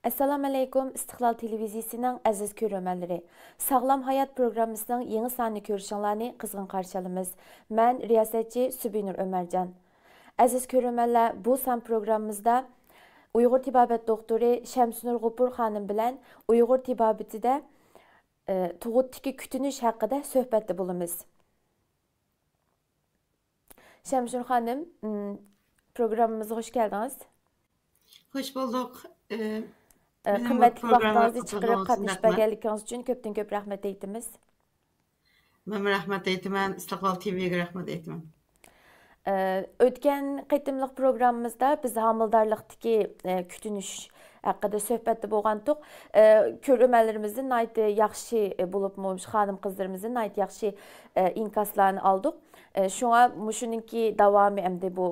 Assalamu alaykum, İstiqlal televiziyasining aziz ko'ruvchilar. Sog'lom hayot programmasining yangi sonini ko'rishinglarni qizg'in qarshi olamiz. Men riyosatchi Subinur Ömerjan. Aziz ko'ruvchilar, bu son programmamizda Uyg'ur tibobat doktori Shamsunur G'upur xonim bilan Uyg'ur tibobatida tug'utdagi kutinish haqida suhbatda bo'lamiz. Shamsunur xonim, programmamizga xush keldingiz. Hoş bulduk. Qimmatli vaqtingizni chiqarib qatnashganligingiz uchun ko'p rahmat aytamiz. Men rahmat aytaman, Istiqlal TV'ga rahmat aytaman. O'tgan qitimliq programmamizda biz homildarlikdagi kutinish haqida suhbatda bo'lgandik. Ko'ruvchilarimizdan nayt yaxshi bo'libmi, xonim qizlarimizdan nayt yaxshi inkaslarni oldik. Shunga shuningki davomi endi bu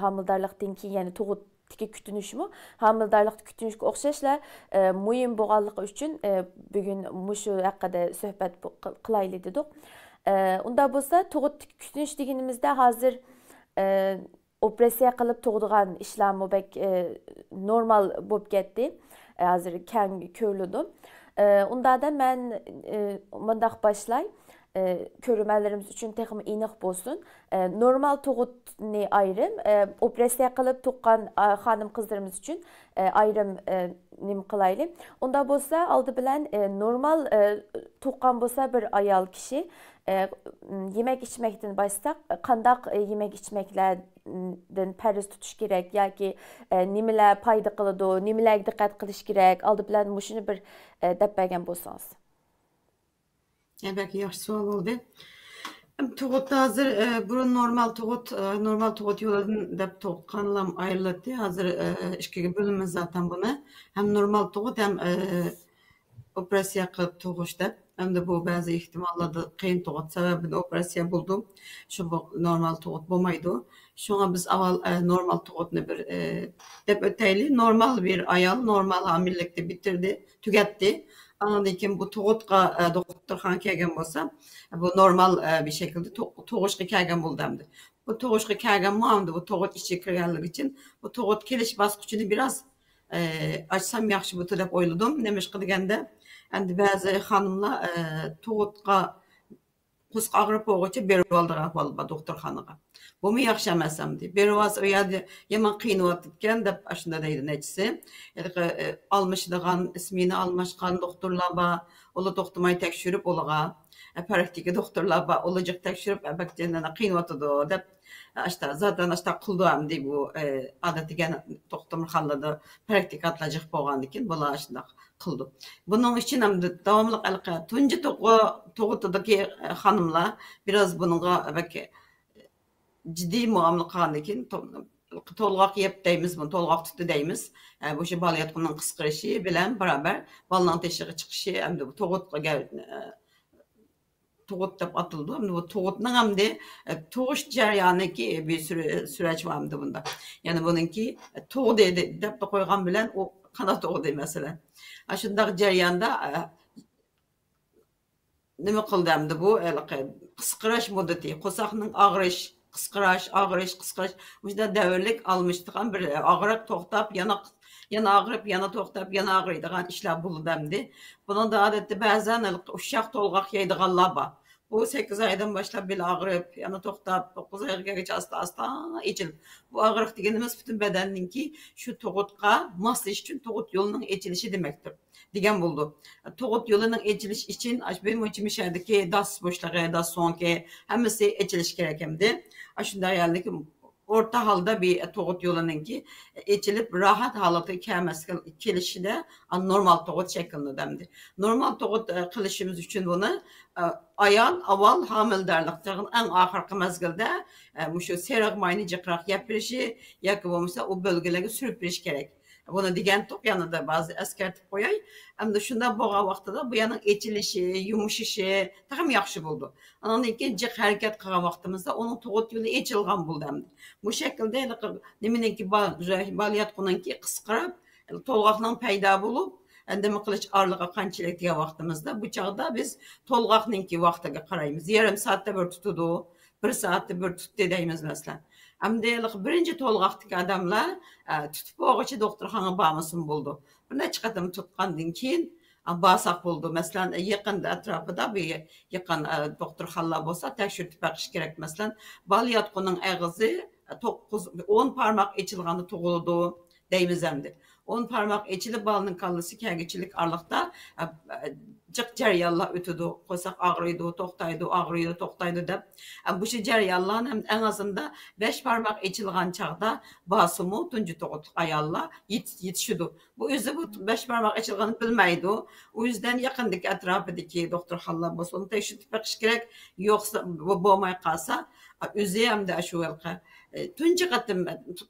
homildarlikdan keyin, ya'ni tug'ut kütünüşmü, hamildarlıqda kütünüşke oxşashla muhim bo'lganligi uchun bugun mushu haqida suhbat qilaylik dedik. Unda bo'lsa, tug'utdagi kütünüş deganimizda hozir operatsiya qilib tug'digan ishlarmi bek normal bo'lib ketdi. Hozir keng ko'rildi. Unda da men mundaq başlay. Ko'ruvchilarimiz uchun texmi aniq bo'lsin. Normal tug'utni ayrim, operatsiya qilib tuqqan xonim qizlarimiz uchun ayrim nima qilaylik. Unda bo'lsa, oldi bilan normal tuqqan bo'lsa bir ayol kishi yemek içmekten başlasak, qandaq yemek içmeklerden pərhiz tutuş kerak yoki nimalar payda qiladi, nimalarga diqqat qilish kerak, oldi bilan mushuni bir deb bergan bo'lsangiz. Belki yaxşı sual oldu. Tuğutda hazır burun normal tuğut yollarından dep tuğutkanlam ayrıldı. Hazır işkege bölünmez zaten bunu. Hem normal tuğut hem operasiya qilib tuğuş dep. Hem de bu bazı ihtimallarda qiyin tuğut sebebinde operasiya buldum. Şu normal tuğut bo'lmaydi. Şuna biz avval normal tuğutni bir dep öteyli normal bir ayol normal hamilelikte bitirdi, tüketti. Anladım ki bu tuğutqa doktorxona kelgan bo'lsa, bu normal bir şekilde tuğuşqa kelgan bo'ldimdi. Bu tuğuşqa kelgan muamda bu tuğut içi kirganligi için bu tuğut kelish bosqichini biraz açsam yaxshi bo'ti deb o'yladim. Nemishqa deganda, endi ba'zi xonimlar tuğutqa qusq og'rib bo'lguncha berib oldi ahvolga doktorxonaga. Bu mu yaxshi emas endi? Berib olsa u yerda yomon qiynayotgan deb shunda deydi nechisi. Almışdigan ismini almashgan doktorlar bor, ular to'xtamay tekshirib ularga praktika doktorlar bor, ularga tekshirib bakteriyalarni qiynayotdi deb zaten qildi endi bu odatiga doktorxonada praktika atlajaq bo'lgandan keyin bular shunday qildi. Buning uchun ham davomli tunji tug'utdagi xonimlar biraz bunga ciddi muamele qilgandan to'lg'oq yeb deymiz, bunu to'lg'oq tutdi deymiz. Bu shu bola yotqunning qisqarishi bilan barabar bolaning teshig'i chiqishi, endi bu tug'ut deb atildi. Endi bu tug'utning hamda tug'ish jarayonidagi bir süreç var endi bunda. Ya'ni buningki tug'di deb qo'ygan bilan u qanday tug'di masalan. Shundaq jarayonda nima qildi endi bu qisqarish muddati, qo'saqning og'rish ağrış. Bunda davrlik almışdıgan bir ağrık to'xtab, yana ağrıp, yana to'xtab, yana ağrıydigan ishlar bo'ldi endi. Bunun da odatda ba'zan uşaq to'lg'oq yeydiganlar bor. Bu 8 aydan boshlab bir ağrıp, yana to'xtab, 9 oygacha asta echilib. Bu ağrık deganimiz butun badanninki shu tug'utga moslash uchun tug'ut yo'lining echilishi demakdir. Degan bo'ldi. Tug'ut yo'lining echilish uchun benim o'chimishadagi das bo'shligi, das so'nki hammasi echilish kerak endi. Shunday yani ki orta halda bir tug'ut yo'lininki echilib rahat holatga kelishida normal tug'ut shaklida endi. Normal tug'ut qilishimiz uchun buni ayol avval homildarlikning eng oxirgi mezgilda shu seriq mayni jiqroq yeb berishi yoki bo'lmasa u bölgelerga surib berish kerak. Bunu degan to'q yanida ba'zi eskartib qo'yay. Hamda shunda bo'lgan vaqtida bu yana echilishi, yumushishi ham yaxshi bo'ldi. Andan keyin jiq harakat qilgan vaqtimizda uning tug'ut yo'li echilgan bo'ldi. Bu shaklda nimaniki bolayotganki qisqarib, to'lg'oqning paydo bo'lib, nima qilish orlig'i qanchalik degan vaqtimizda bu chog'da biz to'lg'oqninki vaqtiga qaraymiz. Yarim soatda bir tutadi, 1 soatda bir tutdi deymiz masalan. Amdelik birinci tolgaktaki adamlar tutup oğuçu doktorxana bağmasın buldu. Bir neçe kadın tutkandan keyin bağsak buldu. Mesela yakın etrafında bir yakın doktorxanalar bolsa tekşürtüp bakış gerek. Mesela balyatqunun ağzı 10 parmak içilganı toğuldu deymiz emdi. 10 parmak içilip balının kallısı kәгічілік arlıqda cıq jaryanlar ötüdü. Qoysaq ağrıydı, toxtaydı, ağrıydı, toxtaydı dep. Bu şu jaryanların en azında 5 parmak içilgan çağda basımı tuncu toğut ayalla yetişidu. Bu özü bu 5 parmak içilganı bilmeydi. O yüzden yakındaki etrafındaki doktorxanalar bolsa onu tekşürtüp bakış gerek. Yoksa bu bolmay qalsa özü hem de şu velqa tuncu qatım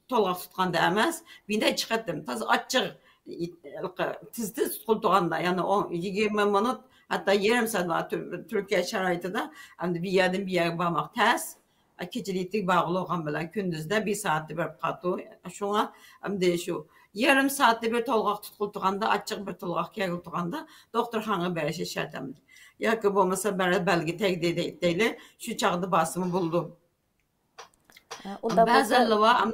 tolgaq tutqanda emas, binde çıqatım. Taz açıq tez tutulduğanda yani 20 minut hatta yarım saat var Türkiye şaraitida hem de bir yerden bir yere barmak tez. Keçiliklik bağlı olan bilen gündüzde bir saatte bir qatı. Şuna hem de şu yarım saatte bir tolgaq tutulduğanda açıq bir tolgaq kelgilduğanda doktorxana berişi şart emdi. Yakı bolmasa belge tegdi deyli şu çağda basımı buldu. Bazıları var ama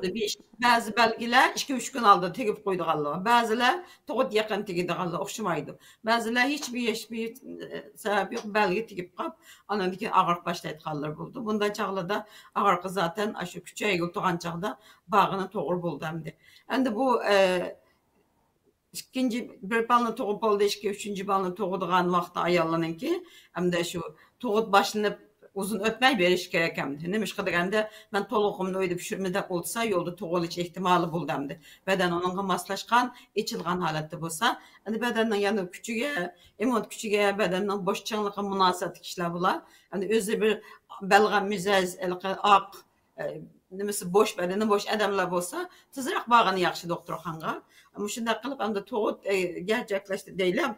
bazı belgeler 2-3 gün aldı tegip koyduğallar. Bazıları toğut yakın tegidğallar oxşumaydı. Bazıları hiçbir sebep yok belge tegip qap andan keyin ağırlık başlaydıqallar buldu. Bunda çağlarda ağırlığı zaten aşı küçüğe yıltıgan çağda bağını toğur buldu emdi. Endi bu ikinci bir balını toğup oldu, üçüncü balını toğuduğan vaqtda ayarlanın ki hem de şu toğut başlanıp uzun öpmey beriş gerek emdi. Nemiş qadaganda ben toluğumunu öyle pişirmede olsa yolda toğuluç ihtimali buldamdı. Beden onunla maslaşkan, içilgan halatda bolsa, hani bedenden yanı küçüge, emot küçüge bedenden boşçanlığa münasebet kişiler bular. Hani özü bir belga mizaz, ak, nemesi boş bedeni boş adamlar bolsa, tızıraq bağını yaxşı doktorxanga. Ama şunda qılıp anda toğut gerçekleşti deyiləm,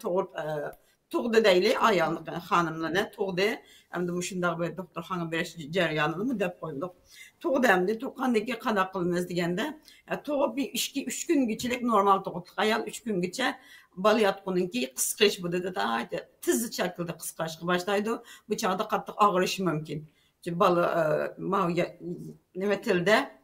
toğdu deyili ayağınlık hanımlarına toğdu. Hem de muşundaq bir doktorxana beriş jaryanını mı dep koyduk. Toğdu hem de toğandaki qana qılmaz degende. Toğu bir 3 gün geçilik normal toğutluk ayal 3 gün geçe balyatqununki qısqış bu dedi da tızı şekilde qısqaşqı başlaydı. Bu çağda qattiq ağrışı mümkün. Balı neme tilde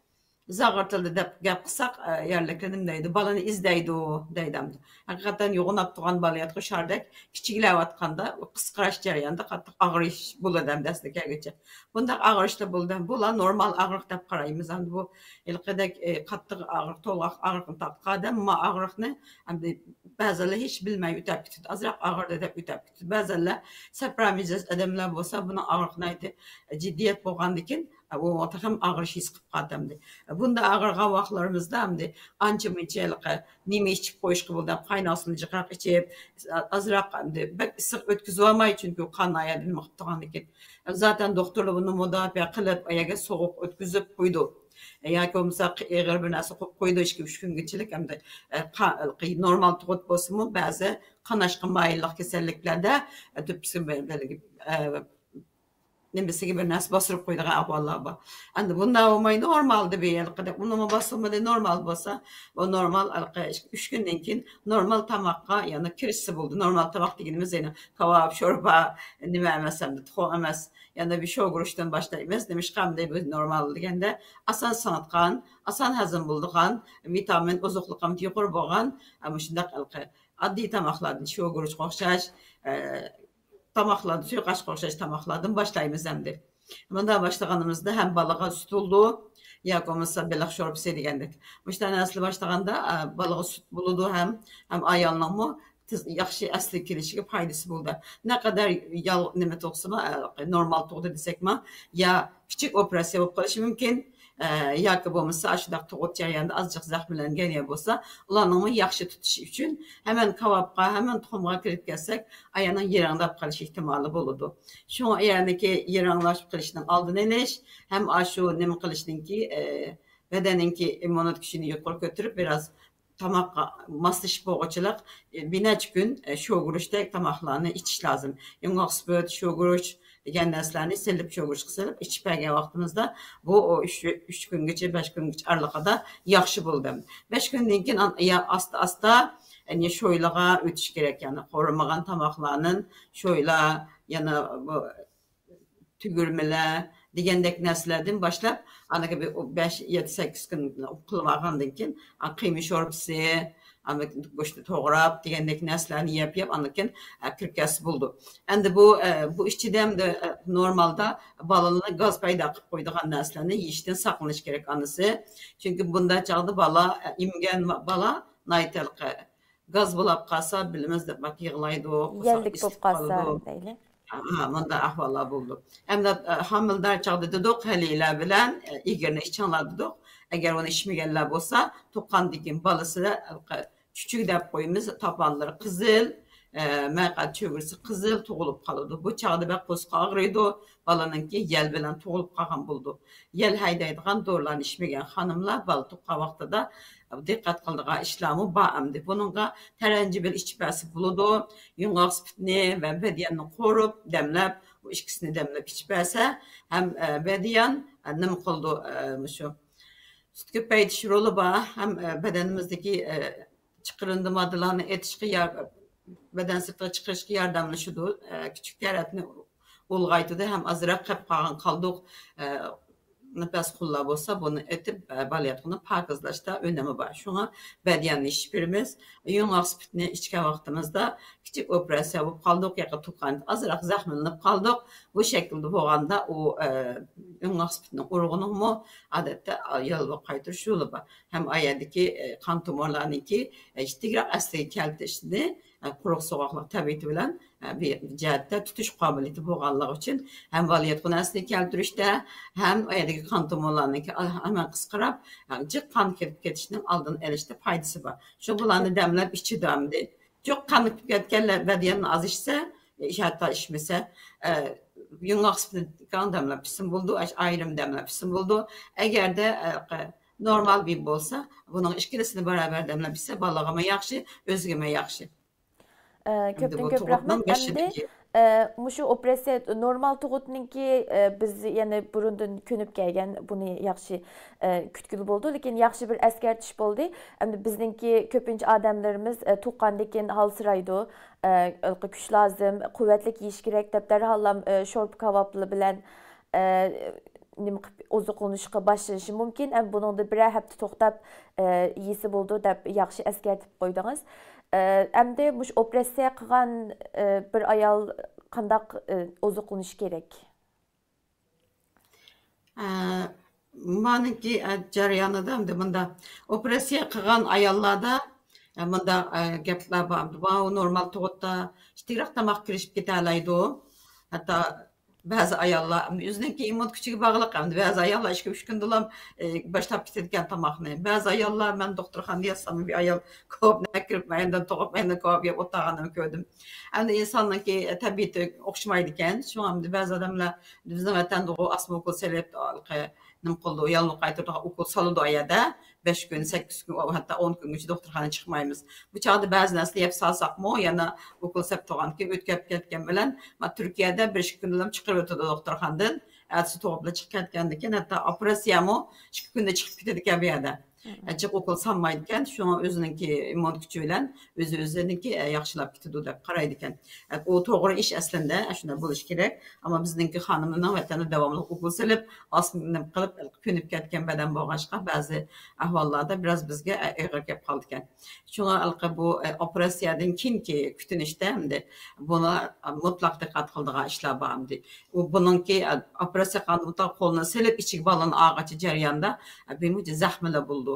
zağırtıldı dep gap qısaq yerliklerim deydi. Balını izdeydi o deydimdi. Hakikaten yoğunap tuğan balyatqı şardek kiçikler atqanda qısqaraş jarayanda qattiq ağrış buladım dəstəkə geçe. Bunda ağrışda buldum. Bula normal ağrıq dep qarayımız. Endi bu ilqidek qattiq ağrıq tolaq ağrıqını tapqada ama ağrıqni endi bazıları hiç bilmey ütep gitdi. Azraq ağırda dep ütep gitdi. Bazıları sepramizes adamlar bolsa buna ağrıq neydi? Ciddiyet bolğandikin o otakam ağrış his qıp qadamdı. Bunda ağırğa vaxtlarımızda hamdi anca mıçelqı nime içip qoyuşqı bulda qaynasını jıqaq içip azraq hamdi bak ısıq ötküzü olmay çünkü qan ayadını mıqtıqan ekan. Zaten doktorlar bunu müdafiə qılıp ayaga soğuq ötküzüp qoydu. Yaki olmasa eğer bir narsa qoydu 2-3 gün geçilik hem de normal tuğut bolsunmu bazı qan aşqın mayillıq keselliklerde tüpsü belki nemesi bir nas basırıp koyduğu ahvallar var. Andi bunda olmayı normaldi bir yer kadar. Bunun basılmadı normal bolsa, o normal 3 günden keyin normal tamakka yani kirisi buldu. Normal tamak dediğimiz yani kebap, şorba, nime emesem de tuğum emes. Yani bir şey guruştan başlayımız. Demiş qamday bu normal degende asan sanatqan, asan hazım bulduqan, vitamin, ozuqluq qamti yuqur bolğan, ama şundaq addi tamaklardan şey guruş qoxşaş, tamaklardı, suyu qoxşaş tamaklardan başlayımız emdi. Bunda başlağanımızda hem balığa süt oldu, ya olmasa belaq şorupsi degendik. Müştən aslı başlağanda balığa süt buludu hem ayalnamı yaxşı asli kirişige faydası buldu. Ne kadar yal neme toqsuma normal toqda desek ma ya küçük operasiya olub qalishi mümkün. Yakı bolmasa aşıdaq toğut jarayanda azıcık zahmilen geliyor bolsa, ulanımı yaxşı tutuşu üçün hemen kavapqa, hemen tuxumğa kirip gelsek, ayağının yeranlap qalish ihtimali boludu. Şu ayağındaki yeranlaşıp qilishinin aldını elish, hem aşu neme qilishninki bedeninki immunot gücünü yuqori götürüp biraz tamakka maslış boğaçılık birkaç gün şu guruşta tamaklarını içiş lazım. Yunaq spöt, şu guruş degan narsalarni silib sho'g'ush qilib ichib bergan vaqtimizda bu 3 kungacha 5 kungacha araliqida yaxshi bo'ldi. 5 kundan keyin asta yani sho'ylaga o'tish kerak, yani qo'rimagan tomoqlarning sho'yla yana bu tugurmalar degandek narsalardan boshlab anaqa bir 5-7-8 kun qilib olgandan keyin qiyma sho'rpasi go'shtni to'g'rab degandek narsalarni yeb anakin kirkasi bo'ldi. Endi bu ichida ham normalda bolalarni gaz paydo qilib qo'yadigan narsalarni yeyishdan saqlanish kerak anisi. Chunki bunda chog'da bola imgan bola naytalqa gaz bo'lib qolsa bilamiz deb yig'laydi, Yellik bo'lib qolsa deyli. Bunda ahvollar bo'ldi. Hamda homildor chog'da dedik halilar bilan igirni ichinglar dedik. Agar uni ichmaganlar bo'lsa, tuqqandan keyin bolasida chuchuk deb qo'yamiz, toponlari qizil, mayqat cho'g'risi qizil tug'ilib qoladi. Bu chog'da baq qo'sqa og'riydi, bolaninki yel bilan tug'ilib qolgan bo'ldi. Yel haydaydigan dorilarni ichmagan xonimlar bola tuqqan vaqtida diqqat qiladigan ishlarmi bor endi. Buningga taranjibil ichbasi bo'ladi, yong'oq spitni va badiyanni qo'rib, damlab, bu ikkisini damlab ichbasa ham badiyan nima qildi shu süt ko'paytirish roli bor, ham badanimizdagi chiqarindi moddalarni etishga badan sirtiga chiqarishga yordamlashadi. Kichik tarafni ulg'aytadi, ham ozroq qolib qolgan qoldiq nafas qo'llar bo'lsa, buni etib balayotgani pokizlashda önemi bor. Shunga badiyanni ichib beramiz. Yong'oq spitni ichgan vaqtimizda kichik operatsiya bo'lib qoldik, yoki tuqqan ozroq zaxmlanib qoldik. Bu shaklda bo'lganda u yong'oq spitni urug'ini odatda yolg'a qaytirish yo'li bor. Ham oyadagi qon tomirlarniki jiddiroq asliga keltirishni quruq so'g'oqlik tabiati bilan bir jihatda tutish qobiliyati bo'lganligi uchun ham valiyatni asliga keltirishda ham oyadagi qon tomirlarniki hemen qisqarib jiq qon kelib ketishning oldini olishda foydasi bor. Shu bularni damlab ichidamdi. Çok qanib ketganlar badiyanni oz ichsa, hatto ichmasa, yong'oq spitni damlab ichsin bo'ldi, ayrim damlab ichsin bo'ldi. Agarda normal bir bo'lsa, buning ikkilisini barabar damlab ichsa, bolaga yaxshi, o'ziga yaxshi. Köpten köp rahmet. Endi mushu operatsiya normal tug'utninki biz yana burundan ko'nib kelgan, buni yaxshi kutkili bo'ldi, lekin yaxshi bir eskartish bo'ldi. Endi bizningki ko'pincha odamlarimiz tuqqandan keyin halsiraydi, kuch lozim, quvvatli yeyish kerak deb darhallam sho'rp kavobli bilan nima qilib oziqlanishga boshlashi mumkin. Buningda bir hafta to'xtab yeyisi bo'ldi deb yaxshi eskartib qo'ydingiz. Endi mush operatsiya qilgan bir ayol qandaq oziqlanish kerak? Maniki jarayonida endi bunda operatsiya qilgan ayollarda bunda gaplar bor. Bu normal tug'utda ishtiroq tamoq kirishib keta oladi. Hatto ba'zi ayollar o'zining immun kuchiga bog'liq, ba'zi ayollar 2-3 kundan boshlab ketadigan tomoqni. Ba'zi ayollar men doktorxonada yatsam bir ayol ko'p kirib mendan tug'ib mendan ko'p yeb o'tirganini ko'rdim. Endi insonniki tabiati o'xshamaydi ekan. Shu hamda ba'zi odamlar bizning vatanda asma ukol selib nima qildi, yolni qaytirdi, ukol soldi oyada 5 kun, 8 kun, hatto 10 kungacha doktorxonadan chiqmaymiz. Bu chog'da ba'zi narsa yeb solsaqmi, yana ukol sep turganki o'tkab ketgan bilan Turkiyada 1-2 kundan chiqarib o'tdi doktorxonadan. Atsi to'g'ri chiqib ketgandan keyin hatto operatsiyami 2 kunda chiqib ketadi ekan bu yerda. Chiq ukol solmaydi ekan, shunga o'zininki immun kuchi bilan o'ziniki yaxshilab ketadi deb qaraydi ekan. U to'g'ri ish aslida, shunday bo'lish kerak. Ammo bizningki xonimning vatani davomli ukol solib, osmini qilib ko'nib ketgan badan bo'lg'ashqa ba'zi ahvollarda biraz bizga og'ir kelib qoldi ekan. Shunga bu operatsiyadan keyingi kutinishda hamda buni mutlaq diqqat qiladigan ishlar bor hamda. U buningki operatsiya qilganda qo'lni silib ichik balon og'achi jarayonda bir zaxmlar bo'ldi.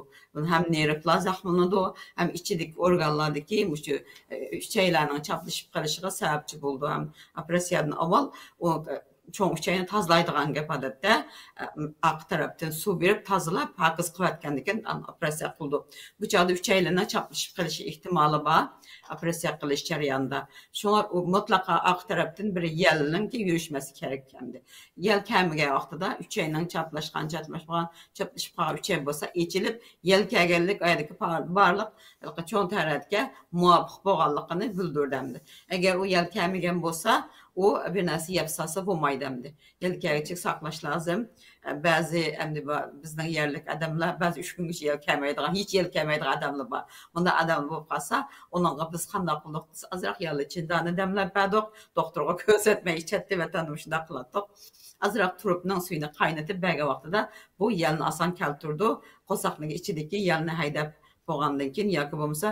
Hem nervlar zaxmlanadi, hem ichidagi organlardagi shu uchaylarning chaplashib qolishiga sababchi bo'ldi. Ham operatsiyadan avval u cho'ng uchayni tozalaydigan gap odatda oq tarafdan suv berib tozalab, pokiz qilayotgandan keyin operatsiya qildi. Bu chog'da uchaylarning chaplashib qolishi ehtimoli bor operatsiya qilish jarayonida. Shunga mutlaqo oq tarafdan bir yelninki yurishmasi kerak endi. Yel kamiga vaqtida uchayning chaplashib qolgan uchay bo'lsa, echilib yel kelganlik oyadagi barliq cho'ng tarafga muvofiq bo'lganligini bildirdi. Agar u yel kamigan bo'lsa, o bir narsa yapsasa bo'lmaydi endi. Yelkagachik saqlash lazım. Ba'zi endi bizning yerlik adamlar ba'zi 3 kungacha yelkamaydigan, hech yelkamaydigan adamlar bor. Bunda adam bo'lib qolsa, onunğa biz qanday qildik? Azroq yelli chindani damlab berdik, doktorga ko'rsatmay chetda vatanni shunday qilatdik. Azroq turibning suyini qaynatib bergan vaqtida bu yelni oson keltirdi. Qo'saqning ichidagi yelni haydab bo'lgandan keyin yoki bo'lmasa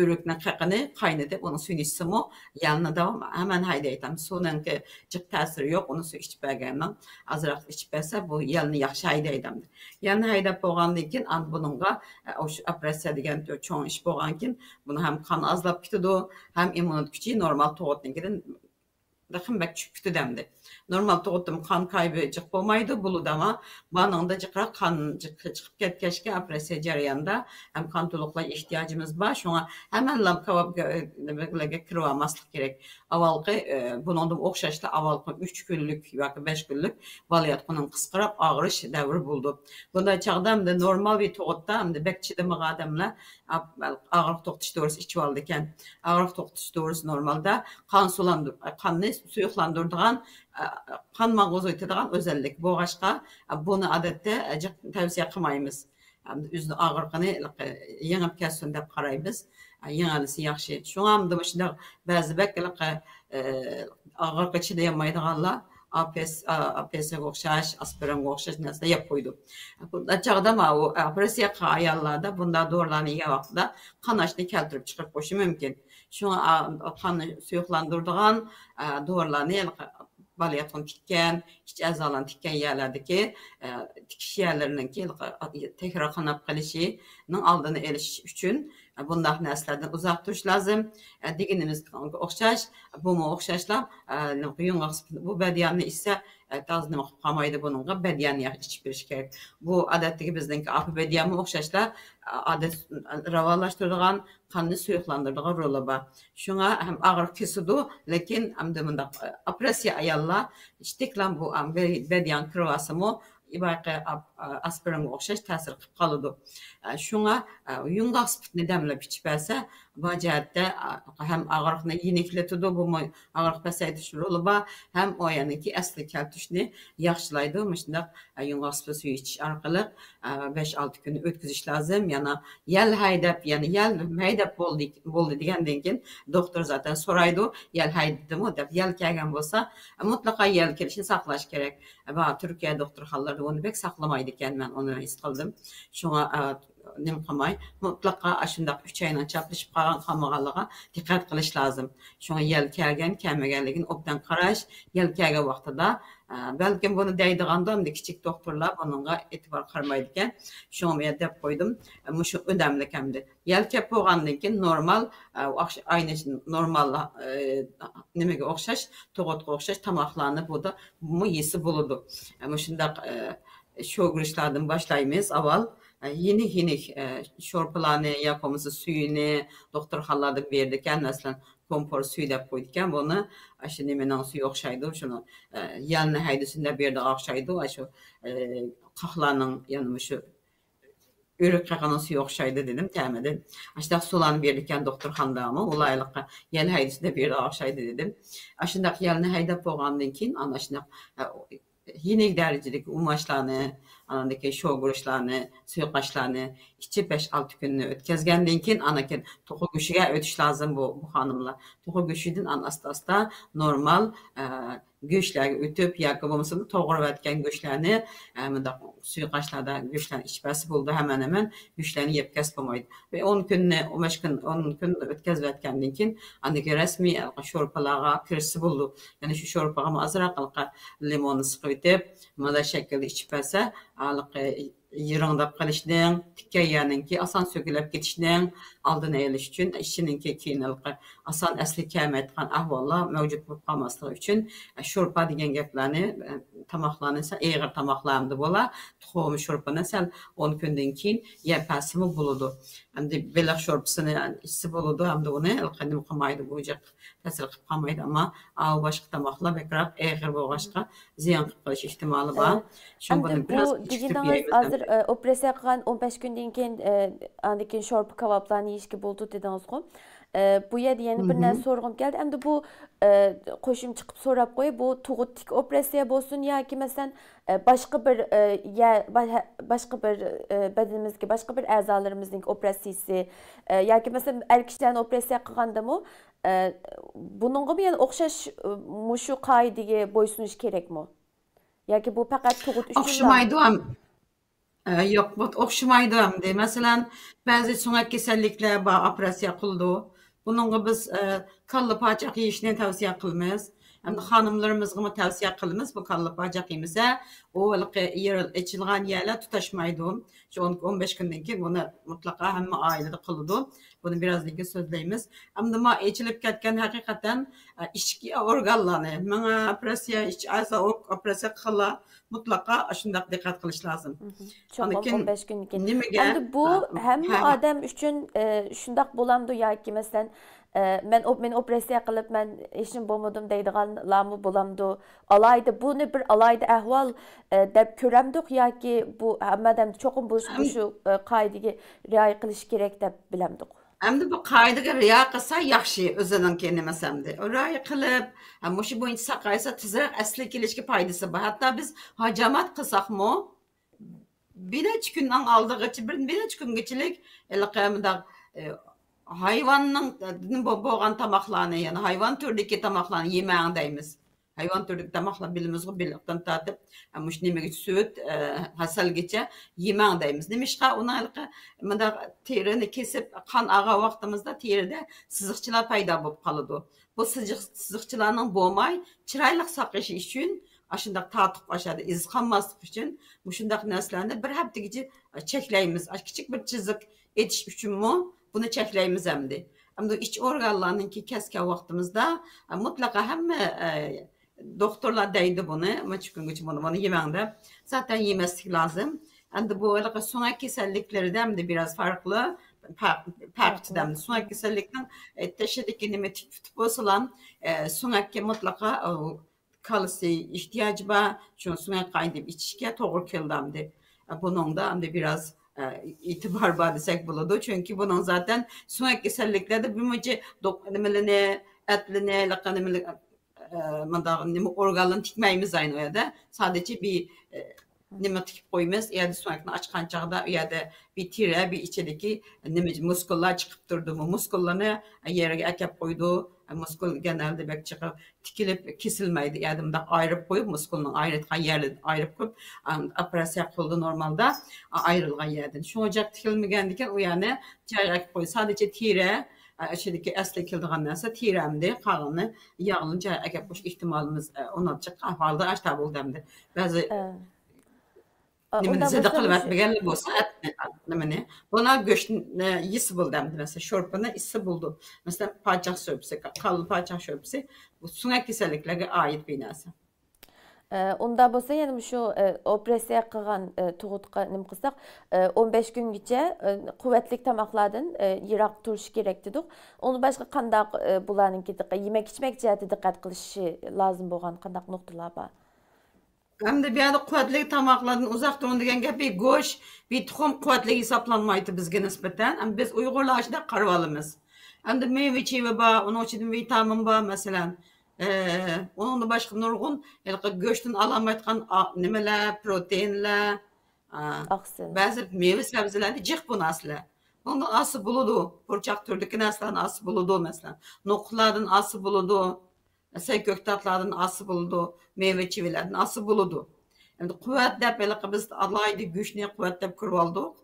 o'rikning qaqini qaynatib uni suyini ichsimi yalni davom hemen haydaytam suvninki jiq ta'siri yo'q uni suv ichib berganman azroq ichib bersa bu yalni yaxshi haydaydim yalni haydab bo'lgandan keyin buningga operatsiya degan cho'ng ish bo'lgan keyin buni ham qon azlab ketadi ham immunit kuchi normal tug'utnikidan qimmat tushib ketadimdi normal tug'utim qon kaybı jiq bo'lmaydi buludi ama bananda jiqroq qon chiqib ketgachga operatsiya jarayonida ham qon to'liqlash ehtiyojimiz bor shunga hamma kavobga kirib olmaslik kerak avvalgi bundan o'xshashda avvalgi 3 kunlik yoki 5 kunlik bolayotganing qisqarib og'rish davri bo'ldi bunday chog'da hamda normal bir tug'utda hamda bekchidimiga odamlar og'riq to'xtatish dorisi ichib oldi ekan og'riq to'xtatish dorisi normalda qonni suyuqlantiradigan qon mağuz o'tadigan özellik bo'g'ashqa buni odatda tavsiya qilmaymiz o'zini og'riqini yengib ketsin deb qaraymiz yengilisi yaxshi shunga ham shunday ba'zi og'riqqa chidayolmaydiganlar APS'ga o'xshash aspiringa o'xshash narsa yeb qo'ydi bunda chog'da u operatsiya qilgan ayollarda bunday dorilarni yegan vaqtida qonashni keltirib chiqarib qo'yishi mumkin shunga qonni suyuqlantiradigan dorilarni balayotgan tikkan iç a'zolarni tikkan yerlardagi tikish yerlarininki tekrar qanab qilishining oldini olish uchun bunday narsalardan uzoq turish lozim deganimizga o'xshash bumi o'xshashlar bu badiyanni esa taz nima qilib qolmaydi buningga badiyanni ichib berish kerak bu odatdagi bizningki api badiyanni o'xshashlar odat ravolashtiradigan qonni suyuqlantiradigan roli bor shunga ham og'riq kesadi lekin hamda bunda operatsiya ayollar ishtiklan bu badiyan kirvasimi ibaqa aspiringa o'xshash ta'sir qilib qoladi shunga yumg'oq spirtni damlab ichib bersa bu jihatda ham og'riqni yeniklatadi bu og'riq pasaytirish roli bor ham o'yaniki asli keltirishni yaxshilaydi shundoq yumg'oq spirti suv ichish orqali 5-6 kun o'tkazish lozim yana yal haydab ya'ni yal haydab bo'ldi degandan keyin doktor zaten so'raydi yal haydadimi deb yal kelgan bo'lsa mutlaqo yal kelishini saqlash kerak va Turkiya doktorxonalarida uni bek saqlamaydi ekan men uni his qildim shunga nim qilmay mutlaqo shundoq 3 oydan chaplashib qolmaganligiga diqqat qilish lozim shunga yal kelgan kelmaganligini obdan qarash yal kelgan vaqtida balkim buni deydiganda kichik doktorlar bunga e'tibor qilmaydi ekan shunga men deb qo'ydim shu önemli hamdi yal kelib bo'lgandan keyin normal ayni normal nimaga o'xshash tug'utga o'xshash tomoqlarni bu yesi bo'ladi shundoq sho'girishlardan boshlaymiz avval yenik sho'rpalarni yoqimsiz suyini doktorxonalarda berdi ekan masalan kompor suv deb qo'ydi ekan buni shu nimaning suvi o'xshaydi shuni yalni haydasini deb berdi o'xshaydi shu qoqlarning yana shu o'rik qaqaning suvi o'xshaydi dedim ta'mida shundoq suvlarni berdi ekan doktorxonadami ulayliqqa yal haydasini deb berdi o'xshaydi dedim shundoq yalni haydab bo'lgandan keyin ana shundoq yenik darajadagi umashlarni anadaki sho'girishlarni suyuqashlarni ichib 5-6 kunni o'tkazgandan keyin anakin to'qi go'shiga o'tish lozim bu xonimlar to'qi go'shidan asta normal go'shtlarga o'tib yoki bo'lmasa to'g'rayotgan go'shtlarni suyuqashlarda go'shtlarni ichbasi bo'ldi hemen go'shtlarni yeb kasb bo'lmaydi ve 10 kunni 15 kun 10 kun o'tkazayotgandan keyin andagi rasmiy sho'rpalarga kirisi bo'ldi ya'ni shu sho'rpaga azroq limonni siqib etib mana shaklda ichib bersa yirangdab qilishning tikkayaniki ason so'kilib ketishning oldini olish uchun ishininki keyin ason asli kelmayotgan ahvollar mavjud bo'lib qolmasligi uchun sho'rpa degan gaplarni tomoqlarni eg'ir tomoqlarni bo'la tuxum sho'rpani sal 10 kundan keyin yapasimi bo'ladi hamda beliq sho'rpasini ichsa bo'ladi hamda uni qanday qilmaydi bu ta'sir qilib qolmaydi ammo boshqa tomoqlar bekroq eg'ir bo'lg'achqa ziyon qilib qolish ehtimoli bor shu buni biroz hozir operatsiya qilgan 15 kundan keyin andikin sho'rpa kebablarni yeyishga bo'ldi dedingiz-ku. Bu yerda yana bir narsa so'rag'im keldi. Endi bu qo'shim chiqib so'rab qo'y, bu tug'utlik operatsiya bo'lsin yoki masalan boshqa bir boshqa bir badanimizga, boshqa bir a'zolarimizning operatsiyasi yoki masalan er kishilarni operatsiya qilgandami, buningga yana o'xshash mushu qoidaga bo'ysunish kerakmi? Yoki bu faqat tug'ut uchun O'xshamaydi ham. Yo'q, bu o'xshamaydi ham. Masalan, ba'zi so'ngak kasalliklar bor, operatsiya qildi. Buningga biz kalla pochaq yeyishni tavsiya qilamiz. Endi xonimlarimizga tavsiya qilamiz. Bu kalla pochaq yemasa, u ichilgan yerlar tutashmaydi. Shu 15 kundan keyin buni mutlaqo hamma oilada qiladi. Buni birozdan keyin so'zlaymiz. Endi ma ichilib ketgan haqiqatan ichki organlarni, menga operatsiya, ich a'zo operatsiya qila mutlaqo shunday diqqat qilish lozim. Cho'qim 15 kundan keyin. Nimaga? Endi bu hamma odam uchun shundoq bo'lamdi yoki masalan men operatsiya qilib men ishim bo'lmadim deydiganlarmi bo'lamdi. Alayda buni bir alayda ahvol deb ko'ramdik yoki bu hammadan cho'qim bu shu qoidaga rioya qilish kerak deb bilamdik. Endi bu qoidaga rioya qilsa yaxshi, o'zininki nimasamdi. Rioya qilib, shu bo'yicha saqaysa tezroq asli kelishga foydasi bor. Hatto biz hajamat qilsakmi, bir necha kundan oldigacha, bir necha kungachilik hayvanning bo'lgan tomoqlarni, ya'ni hayvon turidagi tomoqlarni yemang deymiz. Hayvon turidagi tomoqlar bilimizga biliqdan tortib, mush nimaga sut, hasalgacha yemang deymiz. Nimishqa unaqa menda terini kesib, qon ag'a vaqtimizda terida siziqchilar paydo bo'lib qoladi. Bu siziqchilarning bo'lmay, chiroyli saqlashi uchun shundoq tortib oshadi, iz qolmaslik uchun shundoq narsalarni bir haftagacha cheklaymiz. Kichik bir chiziq etish uchunmi buni cheklaymiz endi. Endi iç organlarninki kesken vaqtimizda mutlaqo hamma doktorlar deydi buni, kungacha buni yemang deb. Zaten yemaslik lozim. Endi bu so'ngak kasalliklarida ham biraz farklı. Farklı. So'ngak kasallikning tashidagi nima tip bo'lsa, so'ngakka mutlaqo kalsiy ihtiyoji bor. Shu so'ngak qaynab ichishga to'g'ri keldi. Buningda ham biraz itibar var desek buladı. Çünkü bunun zaten soğuk kasalliklerde bir müce nimelerine, etlerine, organlarını tikmeyimiz aynı ya da sadece bir nime tikip koymayız. Ya da soğukla açkan çağda ya da bir tire, bir içedeki muskullar çıkıp durdu mu? Muskullarını yere ekip koydu. Muskul genelde bek çıkıp tikilip kesilmeydi. Yani da ayırıp koyup muskulun ayrıtkan yerleri ayırıp koyup operasyon kıldı normalde ayrılgan yerden. Şu ocak tikilmegendiken o yani cayrak koyup sadece tire şeydeki asli kildiğin neyse tiremdi kalanı yağını cayrak koyup ihtimalimiz onatacak halde açta buldumdu. Bazı nimenize de kılıp etmegenli olsa etmeni. Buna göçün yisi buldu hem de mesela şorpana isi buldu. Mesela parçak şörpüsü, kalın parçak şörpüsü bu so'ngak kasalliklarga ait bir narsa. Unda bo'lsa yana shu operatsiya qilgan tug'utga nima qilsak 15 kungacha quvvatli tomoqlardan yiroq turish kerak dedik. Uni boshqa qanday bularninki yemak ichmak jihati diqqat qilishi lozim bo'lgan qanday nuqtalar bor? Hem de bir yerde kuvvetli tamaklardan uzak durun degen bir goş, bir tuxum kuvvetli hesaplanmaydı bizge nispeten. Hem biz Uygurlaşda karvalımız. Hem de meyve çivi var, onun için vitamin var mesela. Onun da başka nurgun, göçten alamayotgan nimeler, proteinler, bazı meyve sebzelerde cık bu nasıl. Onun ası buludu, burçak türdeki nasılların ası buludu mesela. Noklardan ası buludu. Mesela göktatlardan ası buldu, meyve çivilerden ası buldu. Yani kuvvet de böyle biz Allah'ıydı güçlüye kuvvet de kurvaldık.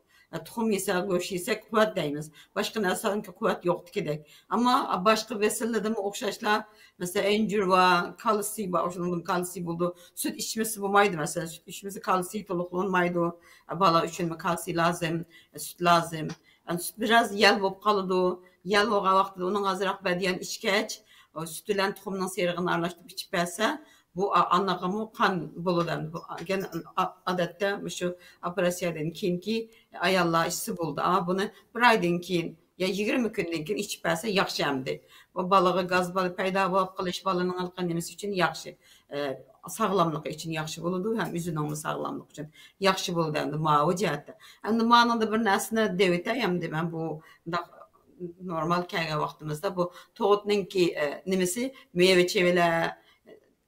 Tohum yese, göç yese kuvvet deyimiz. Başka neslerin ki kuvvet yoktu ki de. Ama başka vesilede mi okşaşlar, mesela encür var, kalsiy var, oşunun kalsiy buldu. Süt içmesi bulmaydı mesela, süt içmesi kalsiy toluklanmaydı. Bala için mi kalsiy lazım, süt lazım. Yani süt biraz yel bulup kalıdı. Yel oğa vaxtıda onun azırak bediyen içkeç. Sütülen tohumdan seyrağını arlaştırıp içip verse bu anlağımı kan buludan. Gene adette şu operasyadan ki ayallah işsi buldu. Ama bunu bir aydan keyin ya 20 gündən keyin içip verse yaxşı emdi. Bu balığı gaz balı payda bulup qilish balının alqan nemesi için yaxşı. Sağlamlık için yaxşı buludu. Hem üzünün sağlamlık için yaxşı buludu. Mavi cihatta. Endi manada bir narsani devita hem de ben bu normal kelgen vaqtimizda bu toğutninki nimesi meyve çeveler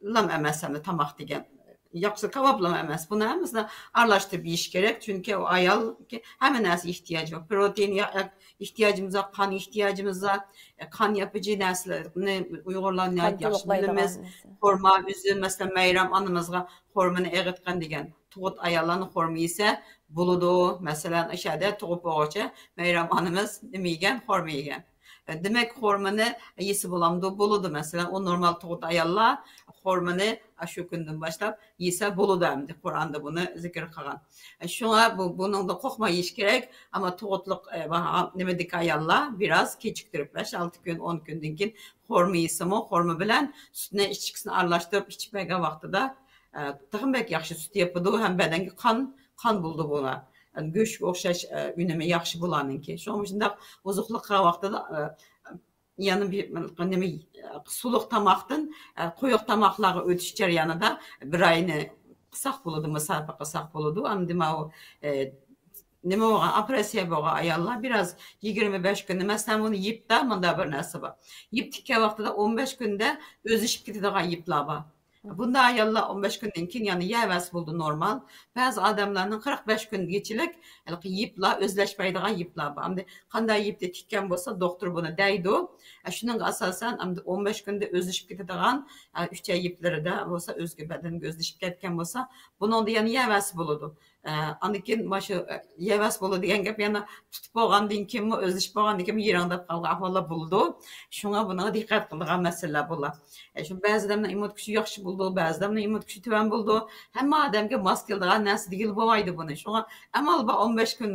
lam emas hem de tamaq degan yaxşı kebaplam emas. Bunu hammasini aralashtirib yeyish kerak, chunki o ayol hamma narsa ehtiyoj bor. Protein ehtiyojimiz bor, qon ehtiyojimiz bor, qon yapıcı narsalarni Uyg'urlarning Qon yaxshi to'liqlaydigan bilamiz. narsa. Xurmo, üzüm, masalan, Mayram anamizga xurmoni eritgan degan. Tug'ut ayollarning xurmo yesa bo'ladi. Masalan, o'shada tug'ib bo'lg'uchi Mayram anamiz nima yegan? Xurmo yegan. Demek xurmoni yesa bo'lamdi, bo'ladi. Masalan, o normal tug'ut ayollar xurmoni shu kundan boshlab yesa bo'ladi hamdi. Qur'onda buni zikr qilgan. Shunga buningda qo'rqmay yeyish kerak, ammo tug'utliq nimadagi ayollar biraz kechiktirib 5-6 kun, 10 kundan keyin xurmo yesimi, xurmo bilan sutni ichkisini aralashtirib ichmagan vaqtida tag'inbek yaxshi sut yapadi ham badanga qon bo'ldi buni. Go'shtga o'xshash unumi yaxshi bo'laniki. Shuning uchun oziqliq qilgan vaqtida yana bir nima suluq tamoqdan qo'yiq tamoqlarga o'tish jarayonida bir oyni qilsak bo'ladi, masofa qilsak bo'ladi. Ammo u nima bo'lgan operatsiya bo'lgan ayollar biraz 25 kun emasdan buni yeyibda bunda bir narsa bor. Yeyib tikkan vaqtida 15 kunda o'zishib ketadigan yeyiblar bor. Bunda ayollar 15 kundan keyin yani yevas bo'ldi normal. Bazı adamlarning 45 kungachilik yeyiblar o'zlashmaydigan yeyiblar bor. Endi qanday yeyibdi tikkan bo'lsa doktor buni deydi. Shuning asosan 15 kunda o'zishib ketadigan 3 oy yeyiblarida bo'lsa o'zga badanga o'zlashib ketgan bo'lsa, buning yana yevas bo'ladi. Anikin maşı yevas bo'ladi degan gap yana tutib bo'lgandan keyin o'zlashib bo'lgandan keyin yerangdab qolgan ahvollar bo'ldi. Shunga buni diqqat qiladigan masalalar bo'lar. Shu ba'zi odamlar immun kuchi yaxshi bo'ldi, ba'zi odamlar immun kuchi tuvan bo'ldi. Hamma odamga mos keladigan narsa degil bo'lmaydi buni. Shunga amal 15 kun